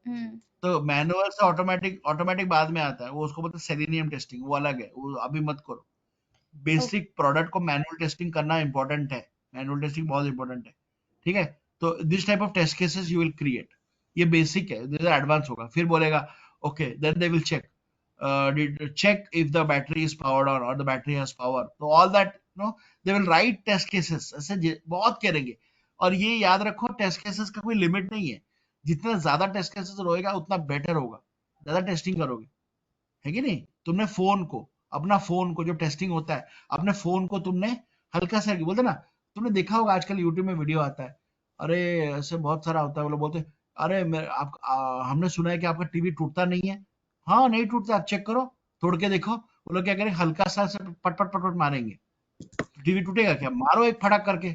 में। तो मैनुअल से ऑटोमेटिक, ऑटोमेटिक बाद में आता है, वो उसको बोलते हैं सेलेनियम टेस्टिंग, वो अलग है, वो अभी मत करो। बेसिक प्रोडक्ट को मैनुअल टेस्टिंग करना इंपॉर्टेंट है, मैनुअल टेस्टिंग बहुत इंपॉर्टेंट है, ठीक है। तो this type of test cases you will create, ये बेसिक है, दिस एडवांस होगा। फिर बोलेगा okay then they will check, check if the battery is powered on or the battery has power, तो all that they will write test cases, ऐसे बहुत करेंगे। और ये याद रखो टेस्ट केसेस का कोई लिमिट नहीं है, जितना ज्यादा टेस्ट केसेस रहेगा उतना बेटर होगा, ज्यादा टेस्टिंग करोगे, है कि नहीं। तुमने फोन को, अपना फोन को जो टेस्टिंग होता है, अपने फोन को तुमने हल्का सा बोलते ना, तुमने देखा होगा आजकल यूट्यूब में वीडियो आता है, अरे ऐसे बहुत सारा होता है, वो लोग बोलते अरे हमने सुना है कि आपका टीवी टूटता नहीं है। हाँ नहीं टूटता, आप चेक करो, तोड़ के देखो। वो लोग क्या करेंगे, हल्का सा से पट पट पट पट मारेंगे, टीवी टूटेगा क्या, मारो एक फटक करके,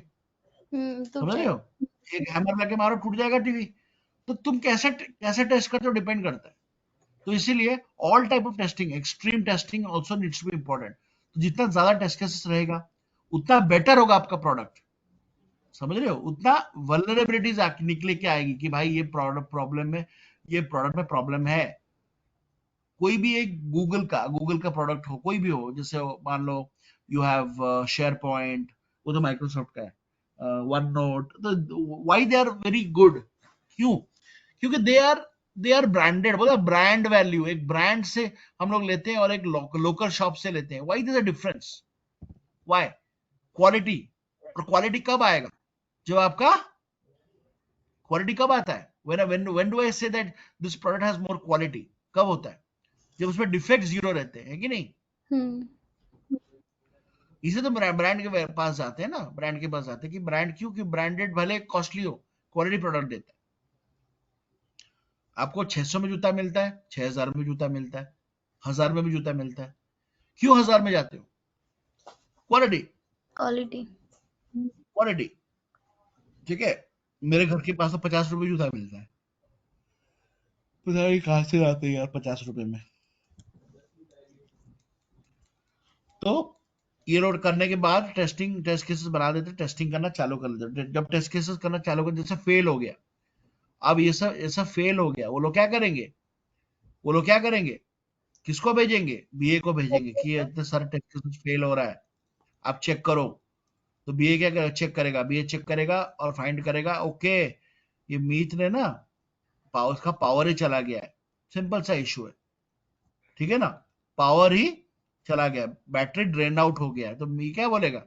समझ रहे हो, एक हैमर लगे मारो, टूट जाएगा टीवी। तो तुम कैसे कैसे टेस्ट करते हो डिपेंड करता है। तो इसीलिए all type of testing, extreme testing also needs to be important. तो जितना ज्यादा टेस्ट केसेस रहेगा उतना बेटर होगा आपका प्रोडक्ट, समझ रहे हो, उतना वल्नरेबिलिटीज निकले के आएगी कि भाई ये प्रॉब्लम में, ये प्रोडक्ट में प्रॉब्लम है। कोई भी एक गूगल का प्रोडक्ट हो, कोई भी हो, जैसे मान लो यू हैव शेयर पॉइंट, वो तो माइक्रोसॉफ्ट का है, वन नोट, तो why they are very good, क्यों, क्योंकि दे आर ब्रांडेड, बोला ब्रांड वैल्यू, एक ब्रांड से हम लोग लेते हैं और एक लोकल शॉप से लेते हैं, why there a difference, why, quality. और क्वालिटी कब आएगा, जब आपका क्वालिटी कब आता है, when do I say that this product has more quality, कब होता है, जब उसमें डिफेक्ट जीरो रहते हैं, कि नहीं। इसे तो ब्रांड के पास जाते हैं ना, ब्रांड के पास जाते हैं कि ब्रांड क्यों, कि ब्रांडेड भले कॉस्टली हो, क्वालिटी प्रोडक्ट देता है। आपको 600 में जूता मिलता है, 6000 में जूता मिलता है, 1000 में भी जूता मिलता है, क्यों 1000 में जाते हो? Quality, quality. क्वालिटी, ठीक है। मेरे घर के पास तो 50 रुपए जूता मिलता है, पता नहीं कहाँ से आते हैं यार 50 रुपए में। तो ये लोड करने के बाद टेस्ट केसेस बना देते, टेस्टिंग करना चालू कर देते। जब टेस्ट केसेस करना चालू कर, जैसे फेल हो गया, अब ये सब ऐसा फेल हो गया, वो लोग क्या करेंगे? वो लोग क्या करेंगे? किसको भेजेंगे? बीए को भेजेंगे कि ये इतने सारे टेस्ट केसेस फेल हो रहा है, आप चेक करो। तो बीए क्या करेगा? चेक करेगा, बीए चेक करेगा और फाइंड करेगा, ओके ये मीत ने ना पावर, उसका पावर ही चला गया है, सिंपल सा इशू है, ठीक है ना, पावर ही चला गया, बैटरी ड्रेन आउट हो गया है। तो मी क्या बोलेगा?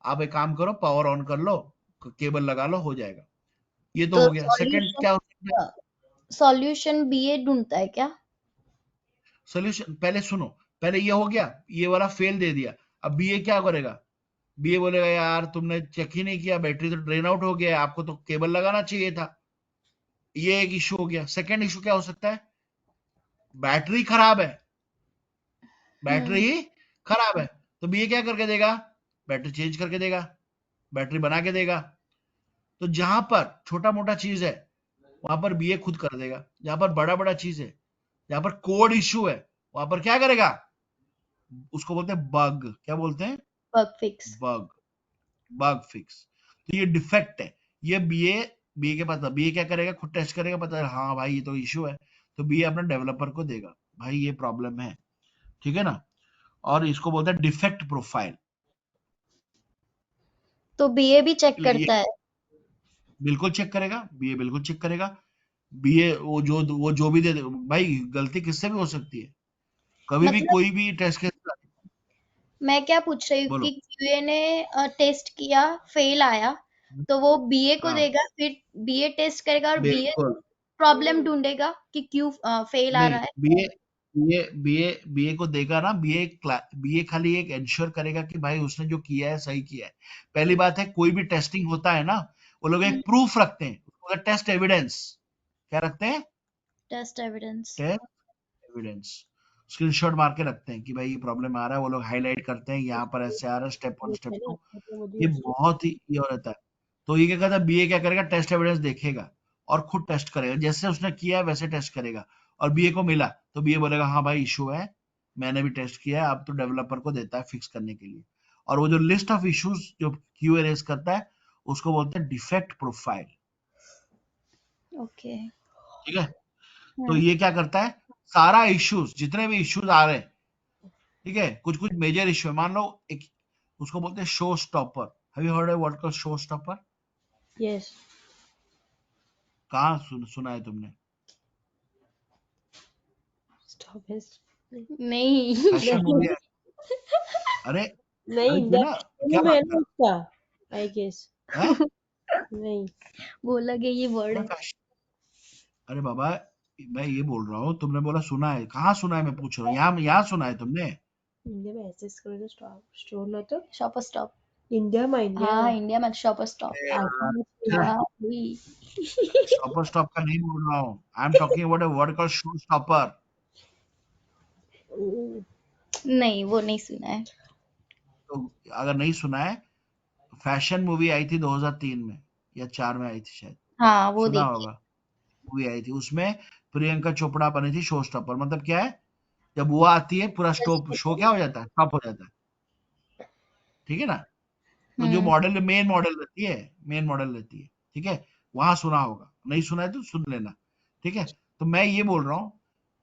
आप एक काम करो, पावर ऑन कर लो, केबल लगा लो, हो जाएगा। ये तो तो हो गया। सेकंड क्या हो सकता है? सॉल्यूशन बीए ढूंढता है क्या? सोल्यूशन पहले सुनो, पहले ये हो गया, ये वाला फेल दे दिया, अब बीए क्या करेगा? बीए बोलेगा यार तुमने चेक ही नहीं किया, बैटरी तो ड्रेन आउट हो गया है, आपको तो केबल लगाना चाहिए था। ये एक इशू हो गया। सेकंड इशू क्या हो सकता है? बैटरी खराब है, बैटरी ही खराब है, तो बीए क्या करके देगा? बैटरी चेंज करके देगा, बैटरी बना के देगा। तो जहां पर छोटा मोटा चीज है वहां पर बीए खुद कर देगा, जहां पर बड़ा बड़ा चीज है, जहां पर कोड इशू है, वहां पर क्या करेगा? उसको बोलते हैं बग, क्या बोलते हैं? Bug fix. Bug, bug fix. तो ये डिफेक्ट है, ये बीए के पास, बीए क्या करेगा? खुद टेस्ट करेगा, पता है हाँ भाई ये तो इशू है, तो बीए अपने डेवलपर को देगा, भाई ये प्रॉब्लम है, ठीक है ना। और इसको बोलते हैं डिफेक्ट प्रोफाइल। तो बीए भी चेक ये करता है? बिल्कुल चेक करेगा, बीए बिल्कुल चेक करेगा। बीए वो जो भी दे दे भाई, गलती किससे भी हो सकती है, कभी भी मतलब कोई भी टेस्ट केस। मैं क्या पूछ रही हूँ बोलो। कि क्यूए ने टेस्ट किया, फेल आया, तो वो बीए को हाँ देगा, फिर बीए टेस्ट करेगा और बीए बिल्कुल प्रॉब्लम ढूंढेगा कि क्यों फेल आ नहीं, रहा है। बीए बीए बीए बीए को देगा ना, बीए खाली एक इंश्योर करेगा कि भाई उसने जो किया है सही किया है। पहली बात है, कोई भी टेस्टिंग होता है ना, वो लोग एक प्रूफ रखते हैं, टेस्ट एविडेंस। क्या रखते हैं? Test evidence. Test evidence, screenshot मार के रखते हैं कि भाई ये प्रॉब्लम आ रहा है, वो लोग हाईलाइट करते हैं, यहाँ पर ऐसे आ रहा है, स्टेप 1 स्टेप 2। ये बहुत ही ये हो रहता है। तो ये क्या कहता है, बीए क्या करेगा? टेस्ट एविडेंस देखेगा और खुद टेस्ट करेगा, जैसे उसने किया है वैसे टेस्ट करेगा। और बीए को मिला तो बीए बोलेगा हाँ भाई इशू है, मैंने भी टेस्ट किया है, अब तो डेवलपर को देता है फिक्स करने के लिए। और वो जो लिस्ट ऑफ इश्यूज जो क्यूए रेज करता है, उसको बोलते हैं डिफेक्ट प्रोफाइल, ओके। ठीक है। तो ये क्या करता है, सारा इश्यूज, जितने भी इश्यूज आ रहे हैं, ठीक है, कुछ कुछ मेजर इश्यू है, मान लो एक, उसको बोलते हैं show stopper. Have you heard word called show stopper? Yes. कहाँ सुना है तुमने? Stop it. नहीं। फैशन मूवी है, अरे नहीं, भाई तू ना क्या में बात है कर ना उसका, आई गेस। रहा है? नहीं। बोला गया ये वर्ड मैं है। फैशन, अरे बाबा मैं ये बोल रहा हूँ, तुमने बोला सुना है, कहाँ सुना है? मैं पूछ रहा हूँ, यहाँ सुना है तुमने? इंडिया में एक्सेस करो तो स्टॉप स्टोर ना तो शॉपर स्टॉप। इंडिया हाँ में इंडिया में शॉपर स्टॉप। अरे यार, हाँ वही। शॉपर स्टॉप का नहीं बोल रहा हूँ, I am talking about a word called show stopper. नहीं वो नहीं सुना है। तो अगर नहीं सुना है, फैशन मूवी आई थी 2003 में या 4 में आई थी शायद, हाँ वो सुना देखिए। होगा। मूवी आई थी, उसमें प्रियंका चोपड़ा बनी थी शो स्टॉपर। मतलब क्या है, जब वो आती है पूरा स्टॉप, शो क्या हो जाता है? स्टॉप हो जाता है, ठीक है ना। तो जो मॉडल, मेन मॉडल रहती है, ठीक है, वहां सुना होगा, नहीं सुना है तो सुन लेना, ठीक है। तो मैं ये बोल रहा हूँ,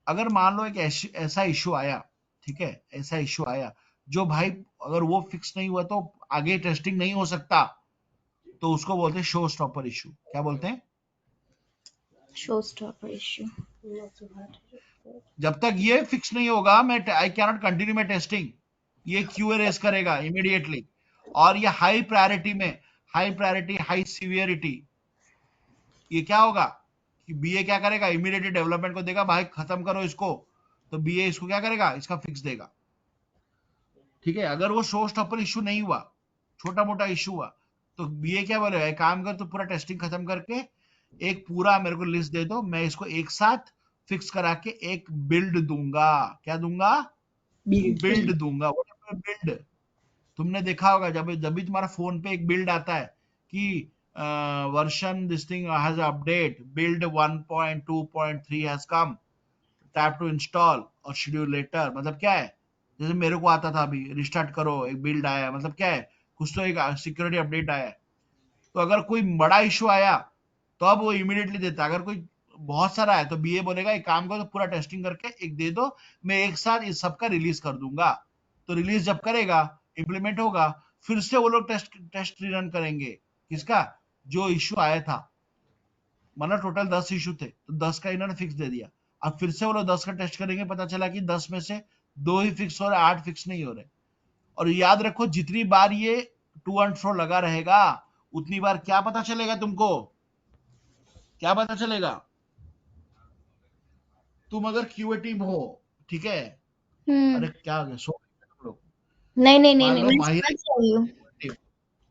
अगर मान लो एक ऐसा इशू आया, ठीक है, ऐसा इशू आया जो भाई अगर वो फिक्स नहीं हुआ तो आगे टेस्टिंग नहीं हो सकता, तो उसको बोलते हैं शो स्टॉपर इशू। क्या बोलते हैं? Show stopper issue. जब तक ये फिक्स नहीं होगा, मैं I can not continue my testing, ये क्यूए रेस करेगा इमीडिएटली। और ये हाई प्रायोरिटी में, हाई प्रायोरिटी हाई सीवियरिटी, ये क्या होगा कि बीए क्या करेगा, इमीडिएटली डेवलपमेंट को देगा, भाई खत्म करो इसको, तो बीए इसको क्या करेगा, इसका फिक्स देगा, ठीक है। अगर वो शो स्टॉपर इशू नहीं हुआ, छोटा मोटा इशू हुआ, तो बीए क्या बोलेगा, एक काम कर, तो पूरा टेस्टिंग खत्म करके एक पूरा मेरे को लिस्ट दे दो, मैं इसको एक साथ फिक्स करा के एक बिल्ड दूंगा। क्या दूंगा? बिल्ड दूंगा। What build? तुमने देखा होगा जब जब भी तुम्हारा फोन पे एक बिल्ड आता है कि version this thing has update, build 1.2.3 has come, tap to install और शेड्यूल लेटर। मतलब क्या है? जैसे मेरे को आता था अभी, रिस्टार्ट करो, एक बिल्ड आया, मतलब क्या है? कुछ तो एक सिक्योरिटी अपडेट आया है। तो अगर कोई बड़ा इशू आया तो अब वो इमीडिएटली देता है। अगर कोई बहुत सारा है तो बीए बोलेगा एक काम करो, तो पूरा टेस्टिंग करके एक दे दो, मैं एक साथ इस सबका रिलीज कर दूंगा। तो रिलीज जब करेगा, इम्प्लीमेंट होगा, फिर से वो लोग टेस्ट टेस्ट रन करेंगे। किसका? जो इशू आया था। मतलब टोटल 10 इशू थे, तो 10 का इन्होंने फिक्स दे दिया। अब फिर से वो लोग 10 का टेस्ट करेंगे, पता चला कि 10 में से 2 ही फिक्स हो रहे, 8 फिक्स नहीं हो रहे। और याद रखो, जितनी बार ये टू एंड फ्रो लगा रहेगा, उतनी बार क्या पता चलेगा तुमको? क्या पता चलेगा? तुम अगर क्यूए टीम हो, ठीक है? अरे क्या हो गया, सो गए तुम लोग? नहीं नहीं नहीं मान नहीं, लो मैं माहिरा समझ रही हूँ। Team,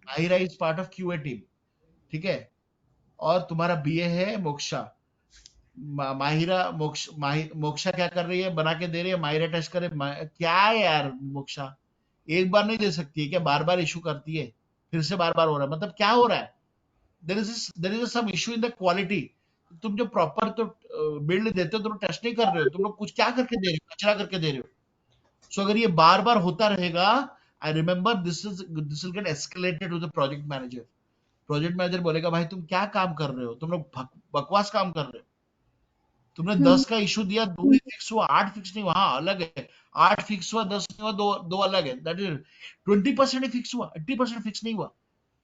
Mahira is part of QA team, ठीक है? और तुम्हारा बीए है मोक्षा। माहिरा मोक्षा क्या कर रही है? बना के दे रही है, माहिरा टेस्ट करे। क्या है यार मोक्षा, एक बार नहीं दे सकती है क्या? बार बार इशू करती है, फिर से बार बार हो रहा है, मतलब क्या हो रहा है? There is some issue in the quality. तुम जो प्रॉपर तो बिल्ड देते हो, तुम टेस्ट नहीं कर रहे हो, तुम लोग कुछ क्या करके दे रहे हो? कचरा करके दे रहे हो। सो अगर ये बार बार होता रहेगा, I remember this will get escalated to the project manager. Project manager बोलेगा भाई तुम क्या काम कर रहे हो, तुम लोग बकवास काम कर रहे हो। तुमने 10 का इशू दिया, 2 ही फिक्स हुआ, 8 फिक्स नहीं हुआ। हाँ अलग है, 8 फिक्स हुआ, 10 नहीं हुआ, दो दो अलग है। दैट इज 20% ही फिक्स हुआ, 80% फिक्स नहीं हुआ।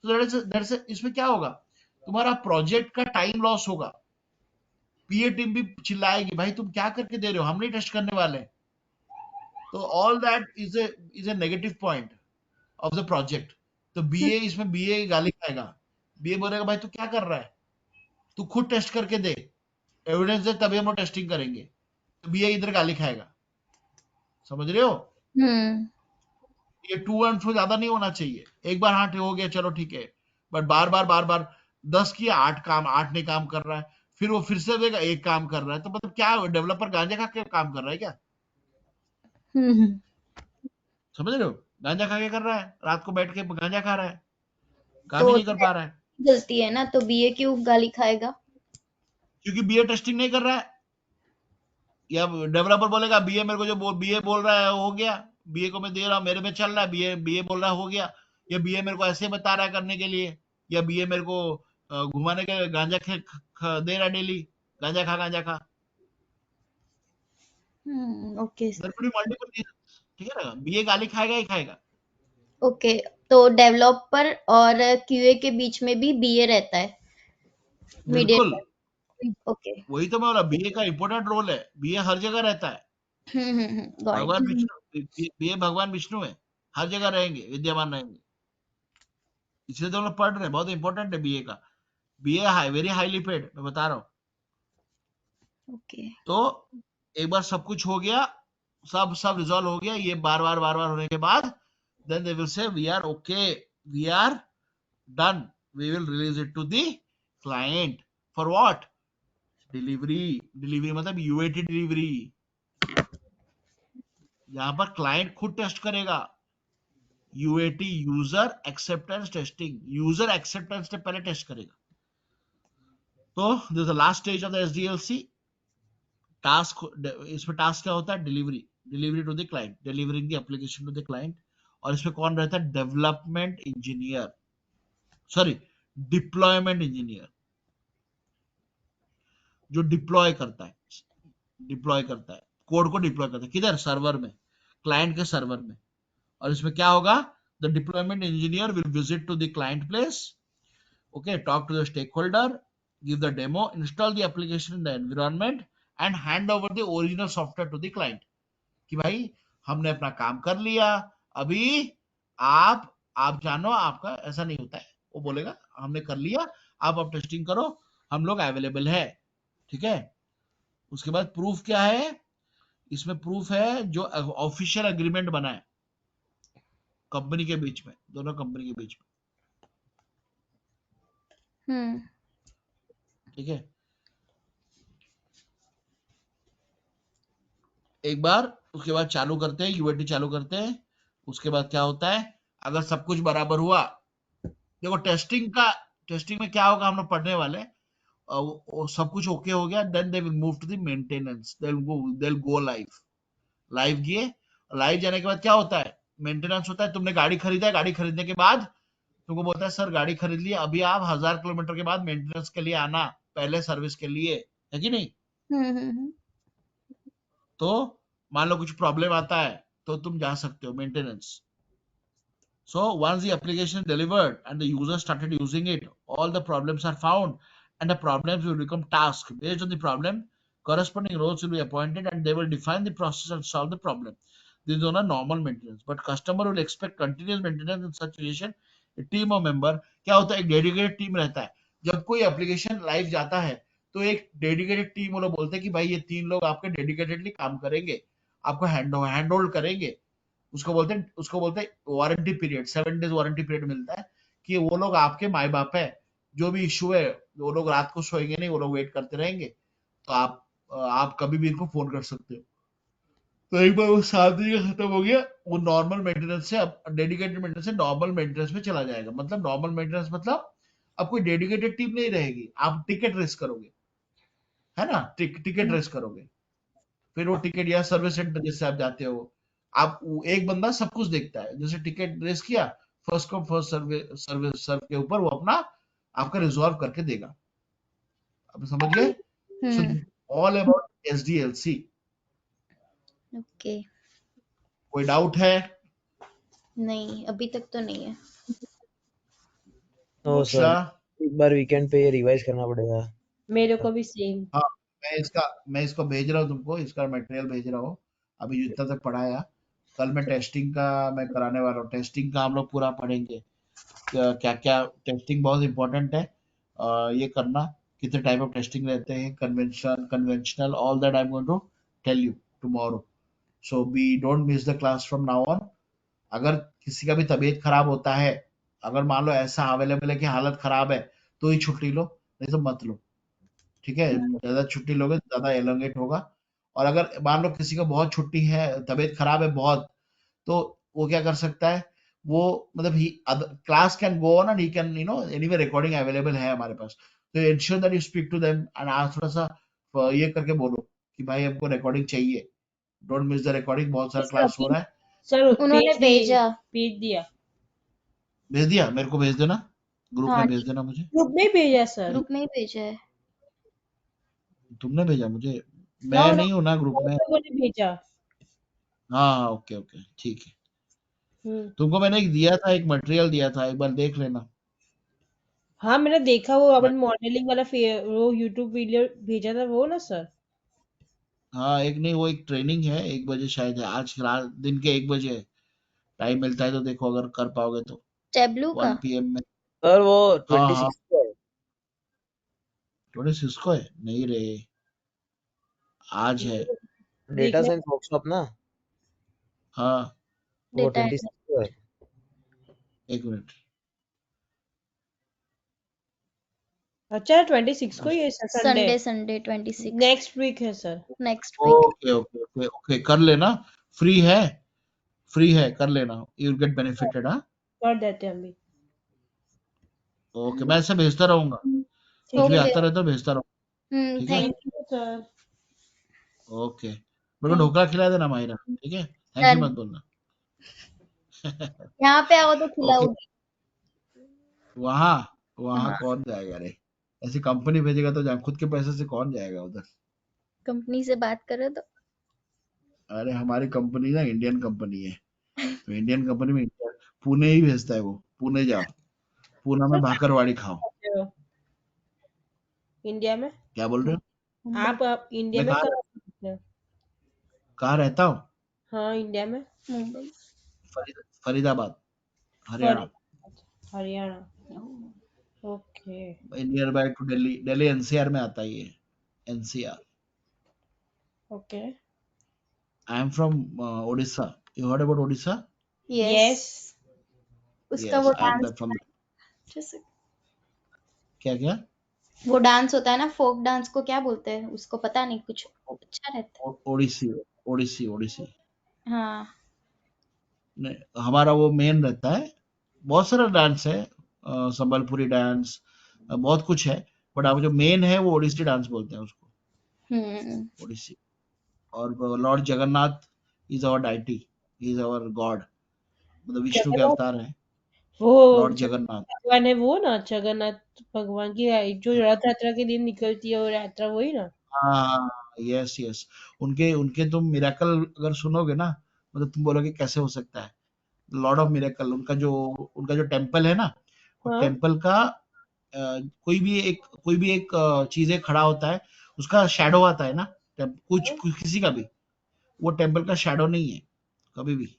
तो दैट इज इसमें क्या होगा? तुम्हारा प्रोजेक्ट का टाइम लॉस होगा। पीए टीम भी चिल्लाएगी भाई तुम क्या करके दे रहे हो, हम नहीं टेस्ट करने वाले हैं। तो all that is a negative point of the project. तो बीए, इसमें बीए गाली खाएगा। बीए बोलेगा भाई तू क्या कर रहा है, तू खुद टेस्ट करके दे, एविडेंस दे, तभी हम लोग टेस्टिंग करेंगे। तो बीए इधर गाली खाएगा। समझ रहे हो? हम्म ये टू एंड फ्रो ज्यादा नहीं होना चाहिए। एक बार हाँ हो गया चलो ठीक है, बट बार बार 10 किया, 8 नहीं काम कर रहा है, फिर वो फिर से देगा, एक काम कर रहा है, तो मतलब क्या डेवलपर गांजा खा के काम कर रहा है क्या? हम्म। समझ रहे हो? गांजा खा के कर रहा है, रात को बैठ के गांजा खा रहा है, काम ही तो नहीं कर पा रहा है। गलती है ना, तो बीए क्यों गाली खाएगा? क्योंकि बीए टेस्टिंग नहीं कर रहा है। या डेवलपर बोलेगा बीए मेरे को जो बीए बोल रहा है हो गया, बीए को मैं दे रहा हूँ, मेरे में चल रहा है, बीए बीए बोल रहा है हो गया। या बीए मेरे को ऐसे बता रहा है करने के लिए, या बीए मेरे को घुमाने के गांजा दे रहा है डेली, गांजा खा। Okay there could be multiple reasons, ठीक है ना? बीए गाली खाएगा ही खाएगा। ओके। तो डेवलपर और क्यूए के बीच में भी बीए रहता है, बिल्कुल, मीडिएटर। ओके। वही तो मैं बोला, बीए का इंपॉर्टेंट रोल है। बीए हर जगह रहता है। Got it. भगवान विष्णु, बीए भगवान विष्णु है, हर जगह रहेंगे, विद्यमान रहेंगे। इसलिए तो हम लोग पढ़ रहे हैं, बहुत इंपॉर्टेंट है बीए का। BA high, very highly paid, मैं बता रहा हूँ। ओके। तो एक बार सब कुछ हो गया, सब सब रिजॉल्व हो गया, ये बार बार होने के बाद, then they will say we are okay, we are done, we will release it to the client. For what? Delivery. Delivery मतलब यूएटी डिलीवरी। यहाँ पर क्लाइंट खुद टेस्ट करेगा। UAT, user acceptance testing, user acceptance से पहले test करेगा। तो this the last stage of the SDLC task. इसमें टास्क क्या होता है? Delivery, delivery to the client, delivering the application to the client. और इसमें कौन रहता है? Development engineer, sorry, deployment engineer, जो डिप्लॉय करता है, डिप्लॉय करता है, कोड को डिप्लॉय करता है। किधर? सर्वर में, क्लाइंट के सर्वर में। और इसमें क्या होगा? The deployment engineer will visit to the client place, okay, talk to the stakeholder, give the demo, install the application in the environment and hand over the original software to the client। कि भाई हमने अपना काम कर लिया, अभी आप जानो, आपका ऐसा नहीं होता है। वो बोलेगा हमने कर लिया, आप अब टेस्टिंग करो, हम लोग अवेलेबल है, ठीक है? उसके बाद प्रूफ क्या है? इसमें प्रूफ है जो ऑफिशियल एग्रीमेंट बना है कंपनी के बीच में, दोनों कंपनी के बीच में, हम्म ठीक है? एक बार उसके बाद चालू करते हैं, यूएटी चालू करते हैं। उसके बाद क्या होता है, अगर सब कुछ बराबर हुआ, देखो टेस्टिंग में क्या होगा हम लोग पढ़ने वाले हैं। वो सब कुछ ओके हो गया, then they will move to the maintenance, they will go live किए। लाइव जाने के बाद क्या होता है, मेंटेनेंस होता है। तुमने गाड़ी खरीदा है, गाड़ी खरीदने के बाद तुमको बोलता है सर गाड़ी खरीद लिया, अभी आप 1000 किलोमीटर के बाद मेंटेनेंस के लिए आना, पहले सर्विस के लिए, है कि नहीं। हम्म। तो मान लो कुछ प्रॉब्लम आता है तो तुम जा सकते हो maintenance. So once the application is delivered and the user started using it, all the problems are found and the problems will become tasks. Based on the problem, corresponding roles will be appointed and they will define the process and solve the problem. This is on a normal maintenance, but customer will expect continuous maintenance in such situation. A team of member, क्या होता है, एक dedicated team रहता है। जब कोई application live जाता है तो एक डेडिकेटेड टीम वो लोग बोलते हैं कि भाई ये 3 लोग आपके डेडिकेटेडली काम करेंगे, आपको हैंड होल्ड करेंगे। उसको बोलते हैं warranty period, 7 days warranty period मिलता है कि वो लोग आपके माई बाप है। जो भी इश्यू है वो लोग रात को सोएंगे नहीं, वो लोग वेट करते रहेंगे। तो आप कभी भी इनको फोन कर सकते हो। तो एक बार वो 7 दिन का खत्म हो गया, वो नॉर्मल मेंटेनेंस से अब डेडिकेटेड मेंटेनेंस से नॉर्मल मेंटेनेंस में चला जाएगा। मतलब नॉर्मल मेंटेनेंस मतलब अब कोई डेडिकेटेड टीम नहीं रहेगी, आप टिकट रेस करोगे, है ना, टिकट रेस करोगे। फिर वो टिकट या सर्विस सेंटर जैसे आप जाते हो, एक बंदा सब कुछ देखता है। जैसे टिकट रेस किया, फर्स्ट कम फर्स्ट सर्व के ऊपर वो अपना आपका रिजॉल्व करके देगा। आप समझ गए। So all about SDLC. Okay. कोई डाउट है? नहीं, अभी तक तो नहीं है। नो मोक्षा? सर, एक बार वीकेंड पे ये रिवाइज करना पड़ेगा। मेरे को भी सेम। हाँ, मैं इसको भेज रहा हूँ तुमको, इसका मटेरियल भेज रहा हूँ अभी जितना तक पढ़ाया। कल मैं टेस्टिंग का मैं कराने वाला हूँ। टेस्टिंग का हम लोग पूरा पढ़ेंगे, क्या क्या टेस्टिंग बहुत इंपॉर्टेंट है। ये करना, कितने टाइप ऑफ टेस्टिंग रहते हैं, conventional, all that I am going to tell you tomorrow. So we don't miss the class from now on. अगर किसी का भी तबीयत खराब होता है, अगर मान लो ऐसा अवेलेबल है कि हालत खराब है, तो ही छुट्टी लो, नहीं तो मत लो। ठीक है, ज्यादा छुट्टी लोगे ज्यादा एलोंगेट होगा। और अगर मान लो किसी को बहुत छुट्टी है, तबीयत खराब है बहुत, तो वो क्या कर सकता है, वो मतलब ही class can go on and he can anyway recording available है हमारे पास। तो ensure that you speak to them and आज थोड़ा सा ये करके बोलो कि भाई हमको रिकॉर्डिंग चाहिए, डोंट मिस द रिकॉर्डिंग, बहुत सारा क्लास हो रहा है। सर उन्होंने भेजा। भेज दिया। भेज दिया, मेरे को भेज देना, ग्रुप हाँ में भेज देना मुझे। ग्रुप में भेजा सर। ग्रुप में ही भेजा है। तुमने भेजा मुझे? नो मैं नो, नहीं हूँ ना ग्रुप में। लोगों ने भेजा। हाँ, ओके ओके, ठीक है। हम्म। तुमको मैंने एक दिया था, एक मटेरियल दिया था, एक बार देख लेना। हाँ मैंने देखा, वो अपन मॉडलिंग वाला वो यूट्यूब वीडियो भेजा था वो ना सर। हाँ, एक नहीं, वो एक ट्रेनिंग है, 1 बजे शायद है, आज रात दिन के 1 बजे है। टाइम मिलता है तो देखो, अगर कर पाओगे तो टेब्लू का। 1 PM में। सर वो हाँ हाँ, 26 को है। थोड़े सिस्को है नहीं रे, आज है। डेटा देखने साइंस वर्कशॉप ना, हाँ, वो डेटा 26 को है। 1 मिनट। अच्छा 26 को ही है sir, Sunday. Sunday 26 next week है sir. Next week. Okay okay okay okay, कर लेना। फ्री है, कर लेना, यू गेट बेनिफिटेड। हाँ, कर देते हैं हम भी। ओके, मैं ऐसे भेजता रहूंगा, कुछ भी ठीक है। ओके। आता रहता है भेजता रहूंगा। ठीक है, thank thank you sir. Okay. मेरे को ढोकला खिला देना मायरा, ठीक है, थैंक यू डन। मत बोलना। यहाँ पे आओ तो ओके, खिलाऊंगी। वहाँ वहाँ हाँ, कौन जाएगा रे, ऐसी कंपनी भेजेगा तो खुद के पैसे से कौन जाएगा उधर। कंपनी से बात करो तो। अरे हमारी कंपनी ना इंडियन कंपनी है, तो इंडियन कंपनी में पुणे ही भेजता है वो। पुणे जाओ, पुणे में भाकरवाड़ी खाओ। इंडिया में क्या बोल रहे हो? आप इंडिया मैं में कहाँ कहाँ रहता हूँ? हाँ इंडिया में Mumbai. Faridabad, Haryana, Haryana. Okay. Near by two Delhi. Delhi NCR में आता है ये, NCR. Okay. I am from Odisha. You heard about Odisha? Yes. उसका यस, वो आई एम डांस फ्रॉम। जैसे क्या क्या? वो डांस होता है ना, फोक डांस को क्या बोलते हैं उसको, पता नहीं, कुछ अच्छा रहता ओडिसी, ओडिसी ओडिसी हाँ हमारा वो मेन रहता है। बहुत सारा डांस है, संबलपुरी डांस, बहुत कुछ है, बट अब जो मेन है वो ओडिसी डांस बोलते हैं उसको, ओडिसी। और lord Jagannath is our deity, is our god, मतलब विष्णु के जगन्नाथ अवतार है वो लॉर्ड जो जगन्नाथ। भगवान है वो ना, जगन्नाथ भगवान की जो रथ यात्रा के दिन निकलती है वो यात्रा वही ना। हाँ, यस यस। उनके उनके तुम मिरेकल अगर सुनोगे ना, मतलब तुम बोलोगे कैसे हो सकता है। लॉर्ड ऑफ मिरेकल, उनका जो टेम्पल है ना, वो हाँ टेम्पल का कोई भी एक चीजें खड़ा होता है, उसका शैडो आता है ना, किसी का भी, वो टेम्पल का शैडो नहीं है कभी भी।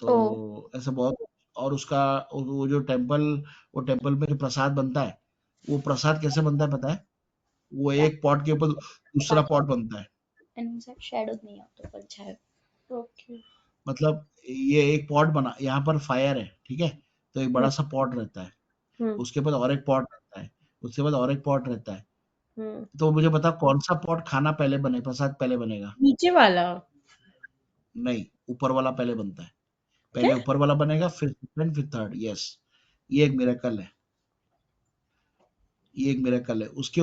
ओ तो ऐसा बहुत। और उसका वो टेम्पल में जो प्रसाद बनता है, वो प्रसाद कैसे बनता है पता है? वो एक पॉट के ऊपर दूसरा पॉट बनता है। शैडो नहीं आता पर छाया। ओके। मतलब ये एक पॉट बना, यहाँ पर फायर है, ठीक है, तो एक बड़ा सा पॉट रहता है, हम्म उसके बाद और एक पॉट रहता है, उसके बाद और एक पॉट रहता है। हम्म तो मुझे बता कौन सा पॉट खाना पहले बने, प्रसाद पहले बनेगा? नीचे वाला। नहीं, ऊपर वाला पहले बनता है। क्या? पहले ऊपर वाला बनेगा, फिर सेकंड, फिर थर्ड। यस, ये एक मिरेकल है, ये एक मिरेकल है। उसके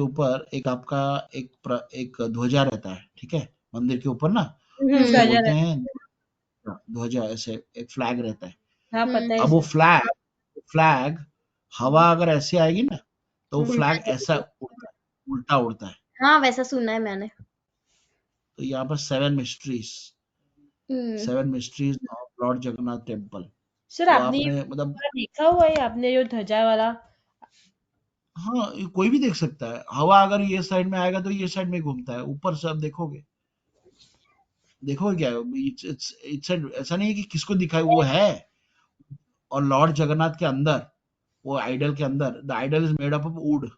ऊपर एक आपका एक ध्वजा रहता है, ठीक है, मंदिर के ऊपर ना, उसको ध्वजा बोलते रहता हैं ध्वजा, ऐसे एक फ्लैग रहता है। है। हाँ पता है अब वो सर। फ्लैग हवा अगर ऐसे आएगी ना, तो वो फ्लैग उल्टा ऐसा उड़ता है, उल्टा उड़ता है। हाँ वैसा सुना है मैंने। तो यहाँ पर hmm seven mysteries of Lord Jagannath temple. Sir तो आपने ये आपने मतलब, वाला देखा हुआ है, आपने जो ध्वजा वाला? हाँ, ये कोई भी देख सकता है। हवा अगर ये साइड में आएगा तो ये साइड में घूमता है, ऊपर से आप देखोगे, देखोगे क्या, इट्स ऐसा नहीं है कि किसको दिखाए, वो है। और लॉर्ड जगन्नाथ के अंदर, वो आइडल के अंदर, the idol is made up of wood,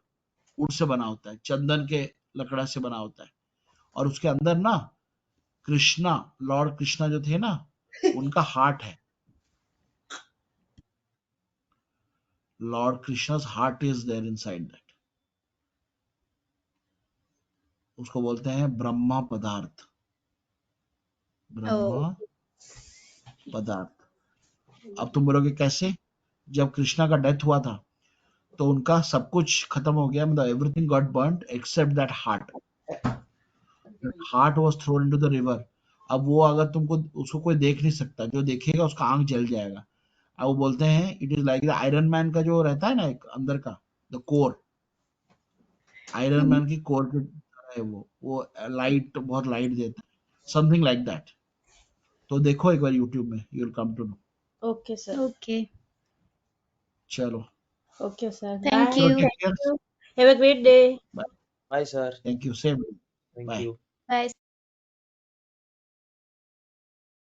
wood से बना होता है, चंदन के लकड़ा से बना होता है। और उसके अंदर ना कृष्णा, लॉर्ड कृष्णा जो थे ना, उनका हार्ट है। Lord Krishna's heart is there inside that. उसको बोलते हैं ब्रह्मा पदार्थ, ओ ब्रह्मा पदार्थ। अब तुम बोलोगे कैसे? जब कृष्णा का डेथ हुआ था, तो उनका सब कुछ खत्म हो गया, मतलब everything got burned except that heart. Heart was thrown into the river. अब वो अगर तुमको, उसको कोई देख नहीं सकता, जो देखेगा उसका आंख जल जाएगा। अब वो बोलते हैं it is like the iron man का जो रहता है ना, एक अंदर का द कोर, आयरन मैन की कोर की तरह है वो लाइट, बहुत लाइट देता है, समथिंग लाइक दैट। तो देखो एक बार यूट्यूब में, you will come to know. Okay sir. Okay चलो, ओके सर, थैंक बाय। चलो, you take care. Have a great day. Bye sir. Thank you, same. Thank bye. You. Bye.